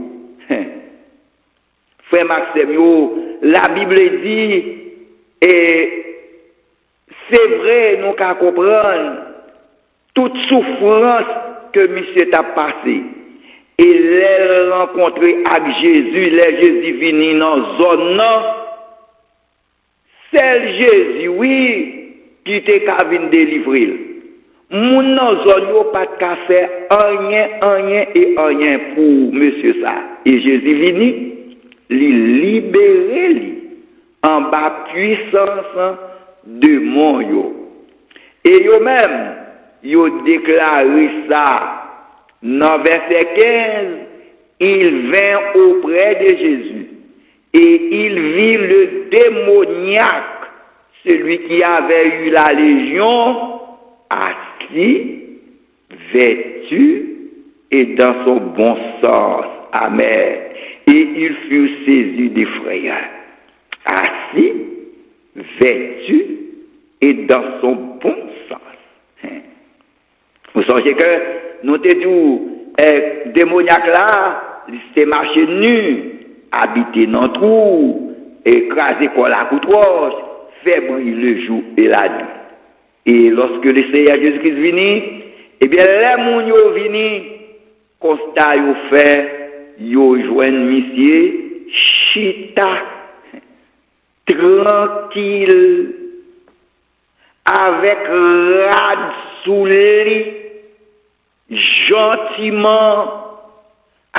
Frère Maxime, la Bible dit, et c'est vrai, nous qu'à comprendre toute souffrance que monsieur t'a passé. Et les rencontrer avec Jésus, les Jésus venus dans la zone, c'est Jésus, oui, qui t'a qu'à venir délivrer. Moun nan zone yo pas qu'à faire rien pour monsieur ça. Et Jésus venu, li libérer li en bas puissance de mon yo. Et yo même, yo déclaré ça dans verset 15, il vint auprès de Jésus et il vit le démoniaque, celui qui avait eu la légion, assis, vêtu et dans son bon sens. Amen. Et il fut saisi d'effrayant. Assis, vêtu et dans son bon sens. Vous songez que nous te dit, démoniaque là, il s'est marché nu, habité dans le trou, écrasé comme la coutroche, fait briller le jour et la nuit. Et lorsque le Seigneur Jésus-Christ est venu, eh bien, les moun yo vini, constat yo fait, yo joignent monsieur, chita, tranquille, avec rad sous lit, gentiment,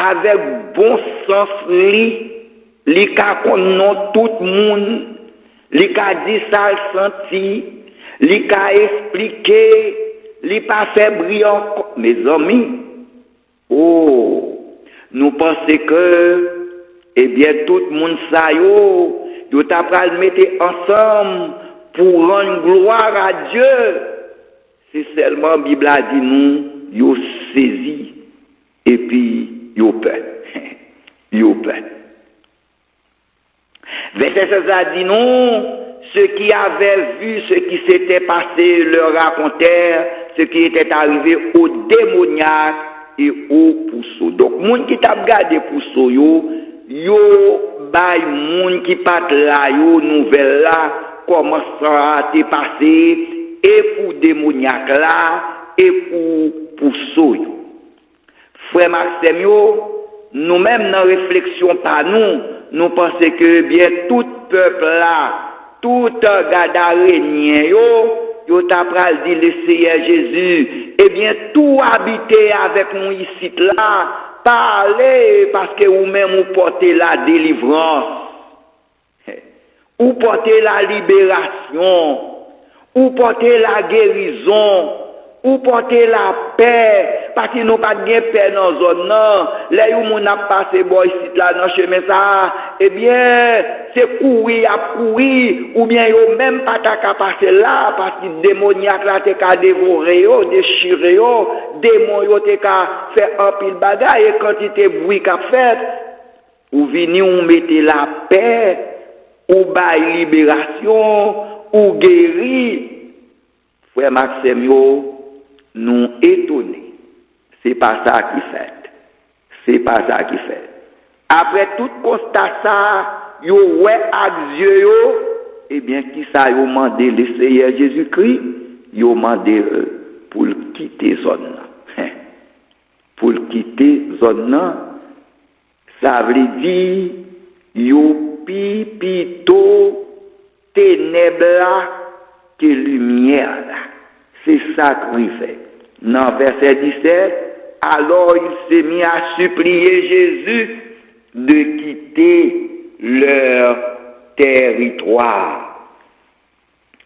avec bon sens li ka konnon tout moun, li ka di sa l senti, li ka expliquer, li pa fait brillant. Mes amis, nous pensons que, eh bien, tout le monde sa yo t'a pral mettre ensemble pour rendre gloire à Dieu. C'est seulement la Bible a dit nous, yo saisi, et puis yo peur. Yo peur. Verset 16 a dit non, ceux qui avaient vu ce qui s'était passé leur racontèrent ce qui était arrivé aux démoniaques et aux pousseaux. Donc, moun qui t'a regardé pousseau yo bay moun qui pat la yo nouvelle là, comment ça a été passé, et pour démoniaques là, et pour pousseau yo. Frère Maxime nous-mêmes dans réflexion par nous pensons que bien tout peuple là, tout gadarénien yo t'a pral dit le Seigneur Jésus, eh bien tout habiter avec nous ici là, parler parce que vous-même vous portez la délivrance, vous portez la libération, ou porter la guérison, ou porter la paix, parce que nous pas de paix dans la zone, non. Là où on a passé, ici, là, dans le chemin, ça, eh bien, c'est courir, ou bien, yo même pas ta passer là, parce que démoniaque là, t'es qu'à dévorer, déchirer, démon, t'es qu'à faire un pile bagaille, et quantité de bruit qu'a fait, ou venir, ou mettez la paix, ou bail libération, ou guérir. Frère Maxime, nous étonnés. C'est pas ça qui fait. C'est pas ça qui fait. Après tout constat ça, yo ouais ak Dieu yo, eh bien qui ça yo mandé le Seigneur Jésus-Christ, yo mandé pour quitter zone là. Pour quitter zone là, ça veut dire yo pipito ténèbres là que lumière là. C'est ça qu'il fait. Dans verset 17, alors il s'est mis à supplier Jésus de quitter leur territoire.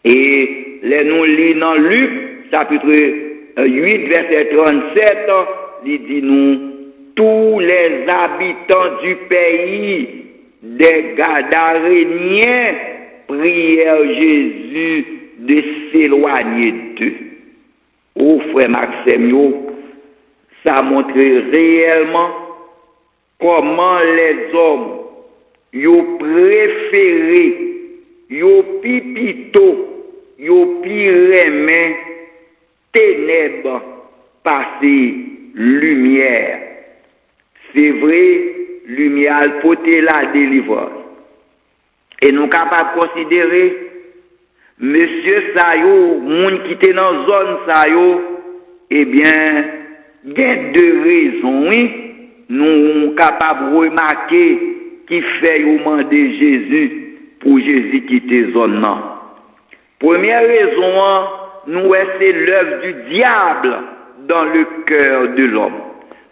Et les nous lisons dans Luc, chapitre 8, verset 37, il dit nous, tous les habitants du pays des Gadaréniens prièrent Jésus de s'éloigner d'eux. Oh frère Maxime, ça montre réellement comment les hommes yo préféré, yo pipito, yo piremé ténèbres passer lumière. C'est vrai, lumière porter la délivrance. Et nous capables de considérer Monsieur Sayo, moun qui était dans la zone Sayo, eh bien, il y a deux raisons, oui. Nous sommes capables de remarquer qui fait demander Jésus pour Jésus quitter la zone. Première raison, nous c'est l'œuvre du diable dans le cœur de l'homme.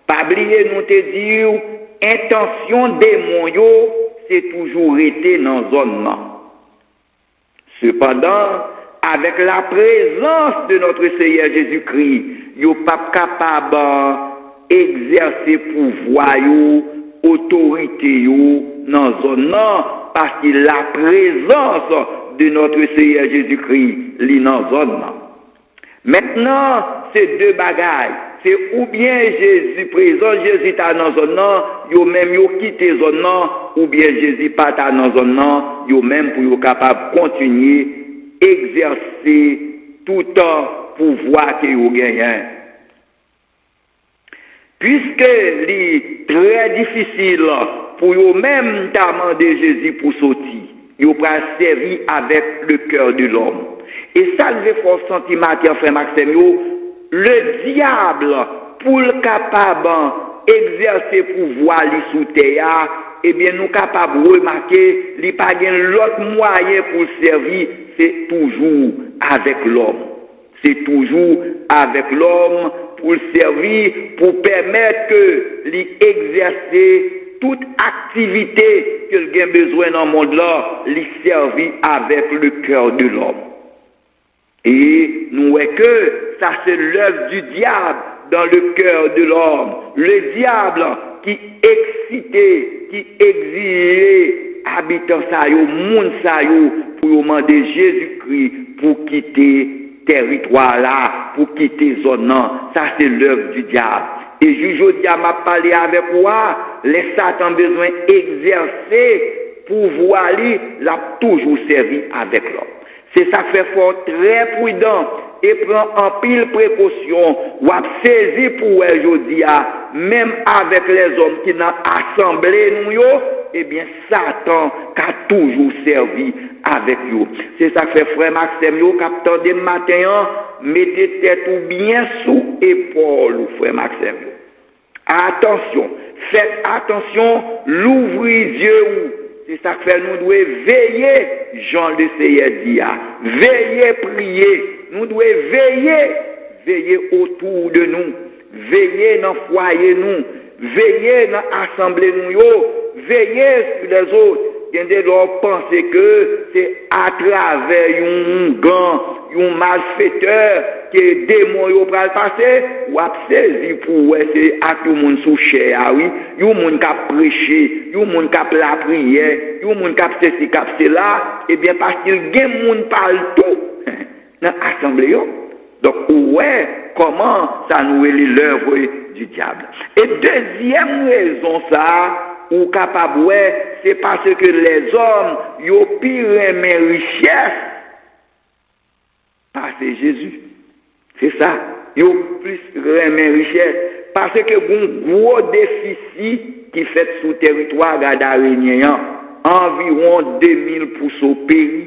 Pas oublier nous te dire, intention démon, c'est toujours été dans la zone. Cependant, avec la présence de notre Seigneur Jésus-Christ, yo pas capable d'exercer pouvoir, autorité dans zone parce que la présence de notre Seigneur Jésus-Christ lit dans zone. Maintenant, c'est deux bagailles. C'est ou bien Jésus présent, Jésus est dans zone, yo même yo quitté zone, ou bien Jésus pas dans zone, yo même pour yo capable continuer exercer tout le pouvoir que yo gagne. Puisque c'est très difficile pour yo même demander Jésus pour sortir, yo pas servi avec le cœur de l'homme. Et ça le fort sentiment qui frère Maxime, le diable, pour le capable d'exercer pouvoir sous terre, eh bien, nous capables de remarquer, il n'y a pas l'autre moyen pour le servir, c'est toujours avec l'homme. C'est toujours avec l'homme pour le servir, pour permettre que l'exercer toute activité que il a besoin dans le monde-là, lui servir avec le cœur de l'homme. Et nous voyons que ça c'est l'œuvre du diable dans le cœur de l'homme. Le diable qui excitait, qui exilait habitants sa yo, moun sa yo, pour demander Jésus-Christ pour quitter territoire là, pour quitter zone là. Ça c'est l'œuvre du diable. Et juge diable m'a parlé avec moi, les Satan besoin d'exercer pouvoir lui, l'a toujours servi avec l'homme. C'est ça fait fort très prudent et prend en pile précaution ou a saisi pour aujourd'hui même avec les hommes qui n'ont assemblé nous yo, eh bien Satan a toujours servi avec eux. C'est ça fait frère Maxime yo capteur de matin mettez tête ou bien sous épaule frère Maxime. Attention, faites attention, l'ouvrir Dieu ou c'est ça que fait nous devons veiller, Jean le Seigneur dit, veiller, prier. Nous devons veiller autour de nous, veiller dans le foyer nous, veiller dans l'assemblée nous, veiller sur les autres. Il y a des gens qui pensent que c'est à travers un grand un malfaiteur que démon yo pral passer ou a saisi pour c'est à tout monde sous chair oui yo monde qui prêcher yo monde qui la prière yo monde qui ceci qui là et bien parce qu'il gain monde parle tout dans assemblée yo donc ouais comment ça nous est l'œuvre du diable et deuxième raison ça ou capable ouais c'est parce que les hommes yo pire aimer richesse parce que Jésus c'est ça yo plus aimer richesse parce que un gros déficit qui fait sous territoire gadarénien environ 2000 pousseaux péri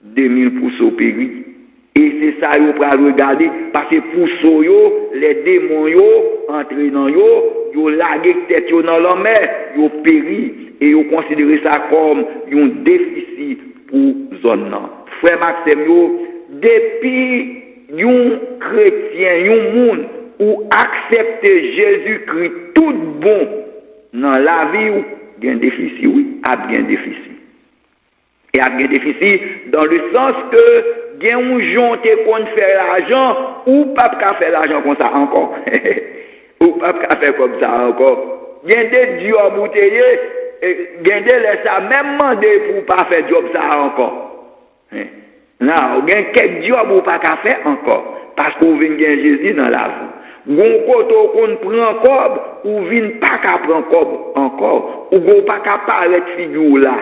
2000 pousseaux péri et c'est ça yo pral regarder parce que pousseaux yo les démons yo entraînant yo lagué tête yo dans la mer yo péri et yo considérer ça comme un déficit pour zone nan frère Maxime yo depuis un chrétien un monde ou accepter Jésus-Christ tout bon dans la vie ou gain déficit oui a bien déficit et a bien déficit dans le sens que gen un jonte qu'on fait l'argent ou pas qu'à faire l'argent comme ça encore ou pas qu'à faire comme ça encore gen des jobs bouteillés gen des laisse ça même demander pour pas faire job ça encore non gen quelques jobs ou pas qu'à faire encore parce qu'on vient gen Jésus dans la vie gon koto qu'on prend cob ou vinn pas qu'à prendre cob encore ou gon pas qu'à paraître figure là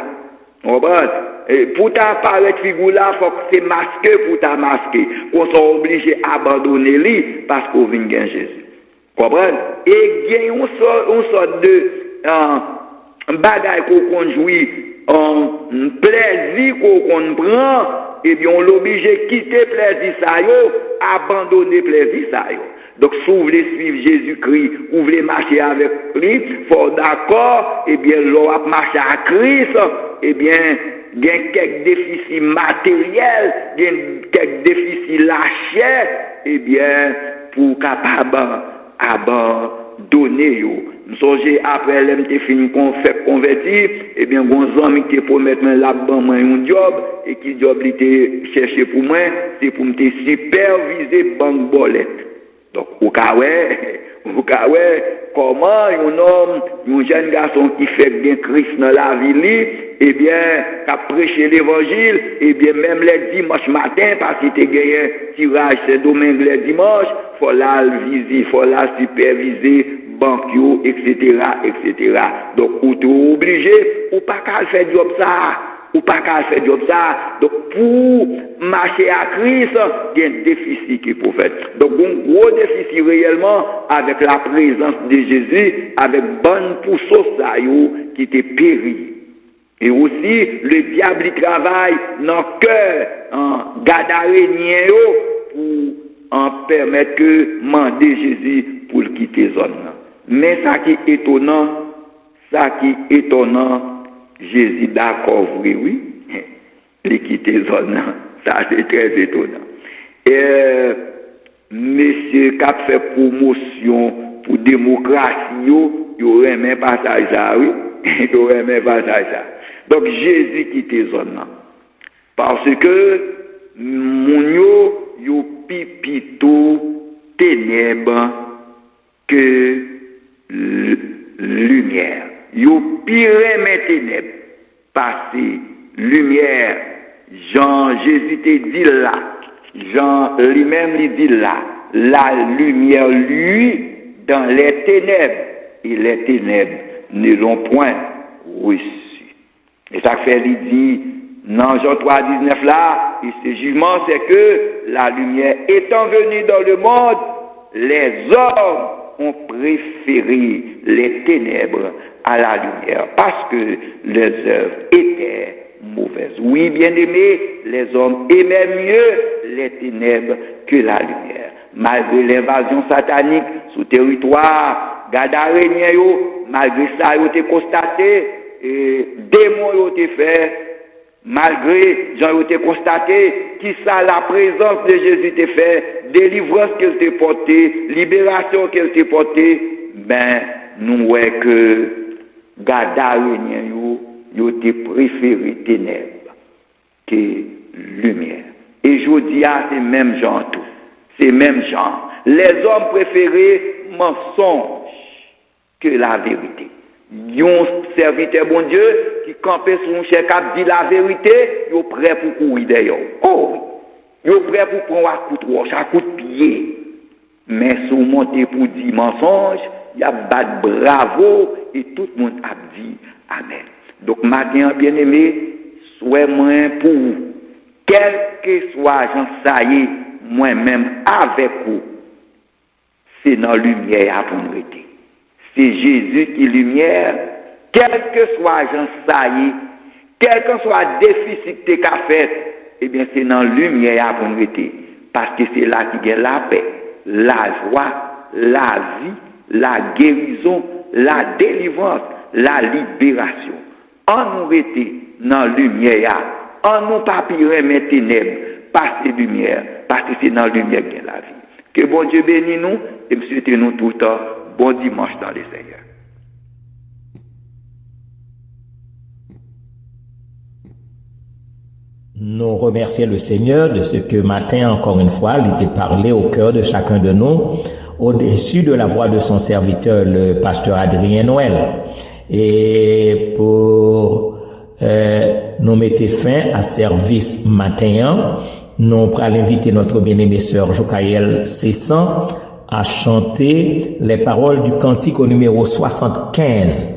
pour t'apparaître figure là, faut que c'est masqué pour ta masquer. On soit obligé d'abandonner lui parce qu'on vient gagner Jésus. Comprenez? Et il y a une sorte de bagaille qu'on jouit, un plaisir qu'on prend, et bien on l'oblige de quitter plaisir ça, abandonner plaisir ça. Donc, si vous voulez suivre Jésus-Christ, vous voulez marcher avec lui, faut d'accord, et bien, l'on va marcher à Christ, et bien, il y a quelques déficits matériels, il y a quelques déficits la chair, et bien, pour capable abandonner. Nous songez après l'MT fini qu'on fait convertir, et bien, bon homme qui promet là-bas un job, et qui job était cherché pour moi, c'est pour me superviser banque bolette. Donc, au cas où, comment un homme, un jeune garçon qui fait bien Christ dans la vie, eh bien, qui a prêché l'évangile, eh bien, même les dimanches matin, parce qu'il était gagné tirage ce domaine les dimanches, faut la viser, faut la superviser, banque, etc., etc. Donc, ou t'es obligé, ou pas qu'à faire job ça. Ou pas qu'à faire job ça. Donc, pour marcher à Christ, il y a un déficit qu'il faut faire. Donc, un gros déficit réellement avec la présence de Jésus, avec bonne pousseau ça, qui était péri. Et aussi, le diable il travaille dans le cœur, en gadarénien, pour en permettre que demander Jésus pour le quitter zone. Mais ça qui est étonnant, Jésus d'accord, oui, les quitter zone, ça c'est très étonnant. Et monsieur qui a fait promotion pour démocratie, il aurait même passage ça, oui, il aurait même passage ça. Donc Jésus quitter zone, parce que mon yo pipito ténèbres que lumière. Yo pire mes ténèbres, parce que lumière, Jean Jésus te dit là, Jean lui-même lui dit là, la lumière lui dans les ténèbres, et les ténèbres ne l'ont point reçu. Et ça fait lui dit, dans Jean 3, 19 là, et ce jugement c'est que la lumière étant venue dans le monde, les hommes ont préféré les ténèbres à la lumière parce que leurs œuvres étaient mauvaises. Oui, bien-aimés, les hommes aimaient mieux les ténèbres que la lumière. Malgré l'invasion satanique sous territoire gadarénien, malgré ça, ils ont été constatés, et démons ont été faits, malgré, j'en ai constaté, qui ça la présence de Jésus t'a fait, délivrance qu'elle t'a portée, libération qu'elle t'a portée, ben, nous voyons que Gadarénien, yo te préféré ténèbres que lumière. Et je dis c'est même genre tout. C'est même genre. Les hommes préférés mensonge que la vérité. Yon serviteur bon Dieu qui campait sur un chèque qui dit la vérité, yo prêt pour courir d'ailleurs. Oh oui. Yo prêt pour prendre un coup de roche, un coup de pied. Mais si vous montez pour dire mensonge, il y a bat bravo et tout le monde a dit amen. Donc matin bien aimé, soyez moi pour vous. Quel que soit j'en saillé moi-même avec vous. C'est dans la lumière pour nous être. C'est Jésus qui est lumière, quel que soit j'en saillé, quel que soit le déficit que tu as fait, eh bien c'est dans la lumière pour nous être. Parce que c'est là qu'il y a la paix, la joie, la vie, la guérison, la délivrance, la libération. En nous était dans la lumière, en nous pas pire mais ténèbres, passer lumière, parce que c'est dans la lumière qu'il y a la vie. Que bon Dieu bénisse nous et souhaite nous tout le temps. Bon dimanche dans les Seigneurs. Nous remercions le Seigneur de ce que matin, encore une fois, il était parlé au cœur de chacun de nous, au-dessus de la voix de son serviteur, le pasteur Adrien Noël. Et pour nous mettre fin à service matin, nous allons inviter notre bien-aimée sœur Jokaël Cessan à chanter les paroles du cantique au numéro 75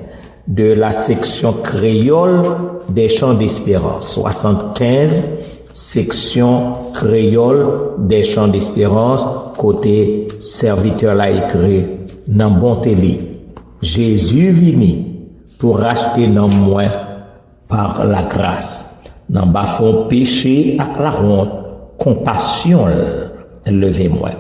de la section créole des chants d'espérance. 75, section créole des chants d'espérance, côté serviteur l'a écrit dans bon télé. Jésus vini pour racheter non moins par la grâce. Dans bas fond péché à la honte, compassion levez-moi.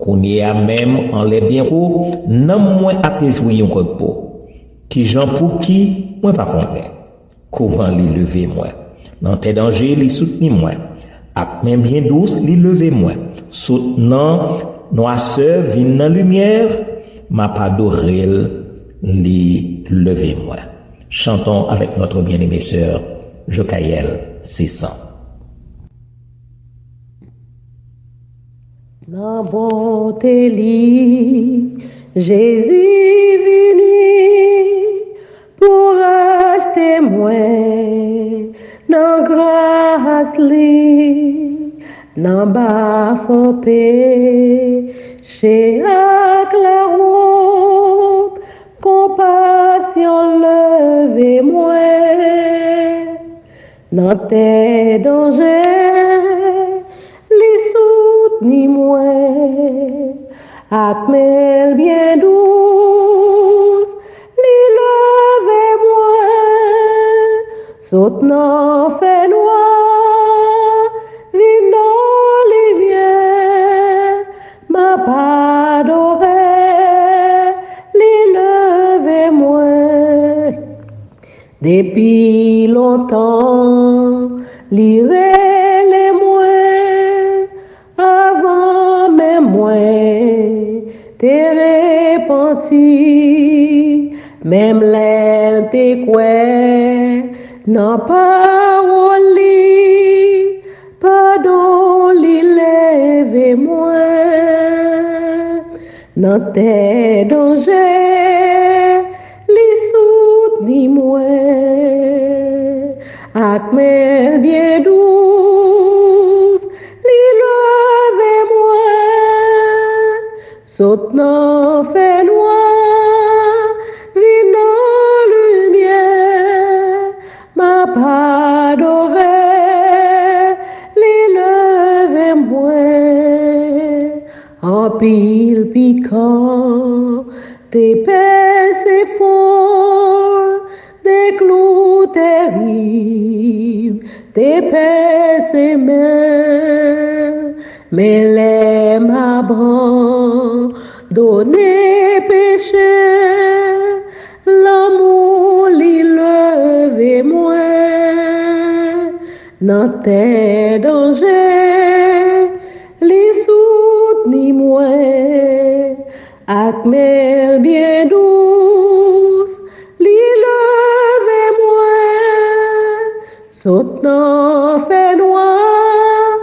Qu'on y a même en les bien haut, non moins à jouer un repos. Qui j'en pour qui, moi pas connaître. Comment les lever moi. Dans tes dangers, les soutenir moi. À même bien douce, les lever moi. Soutenant, noisseur, vin dans lumière, m'a pas d'oreille, les lever moi. Chantons avec notre bien-aimée sœur, Jokaël Cessan. Dans bonté li, Jésus venu pour acheter moi. Dans grâce li, dans bas fond péché ak la honte, compassion levez moi. Dans tes dangers, li soutenir moi, ak mel bien douce, li lever moi, saute nan fait noir, vin nan lumière, ma pas d'oreille, li lever moi. Depuis longtemps, li relè moi, avant même moi, t'es repenti, même l'air t'es quoi, non parole li, pardon li leve moi, dans tes dangers, li soutenir moi, ak mel bien douce, li leve moi, saute nan fait noir, vin nan lumière, ma pas d'oreille, li leve moi, en pile piquant, tes c'est fort, des clous terribles, tes c'est mains, mais les m'abandonner péché, l'amour li levé moi, dans tes dangers, li soutenir moi, ak mel bien douce, li levé moi, saute nan fait noir,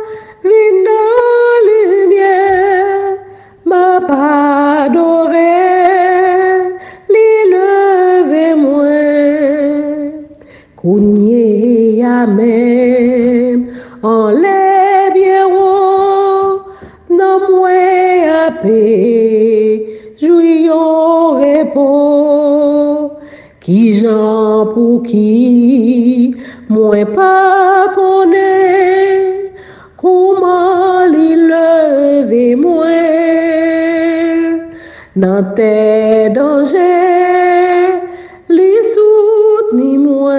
ou nier à même, en les bien haut, non moins à paix, jouir au repos, qui j'en pour qui, moins pas connaît, comment l'y lever moins, dans tes dangers, l'y soutenir moins,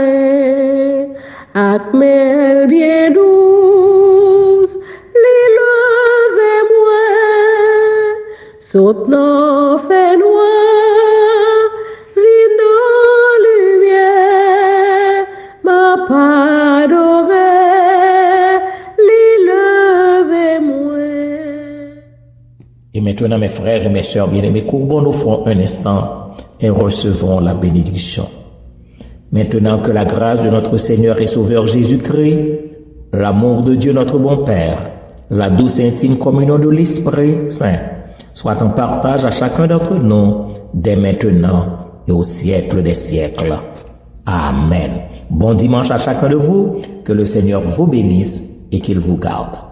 ak mel bien douce, l'y lever moins, saute nan fait noir, l'y nan lumière, ma pas d'oreille, l'y lever moins. Et maintenant, mes frères et mes sœurs bien-aimés, courbons nos fronts un instant et recevons la bénédiction. Maintenant que la grâce de notre Seigneur et Sauveur Jésus-Christ, l'amour de Dieu notre bon Père, la douce et intime communion de l'Esprit Saint, soit en partage à chacun d'entre nous, dès maintenant et au siècle des siècles. Amen. Bon dimanche à chacun de vous, que le Seigneur vous bénisse et qu'il vous garde.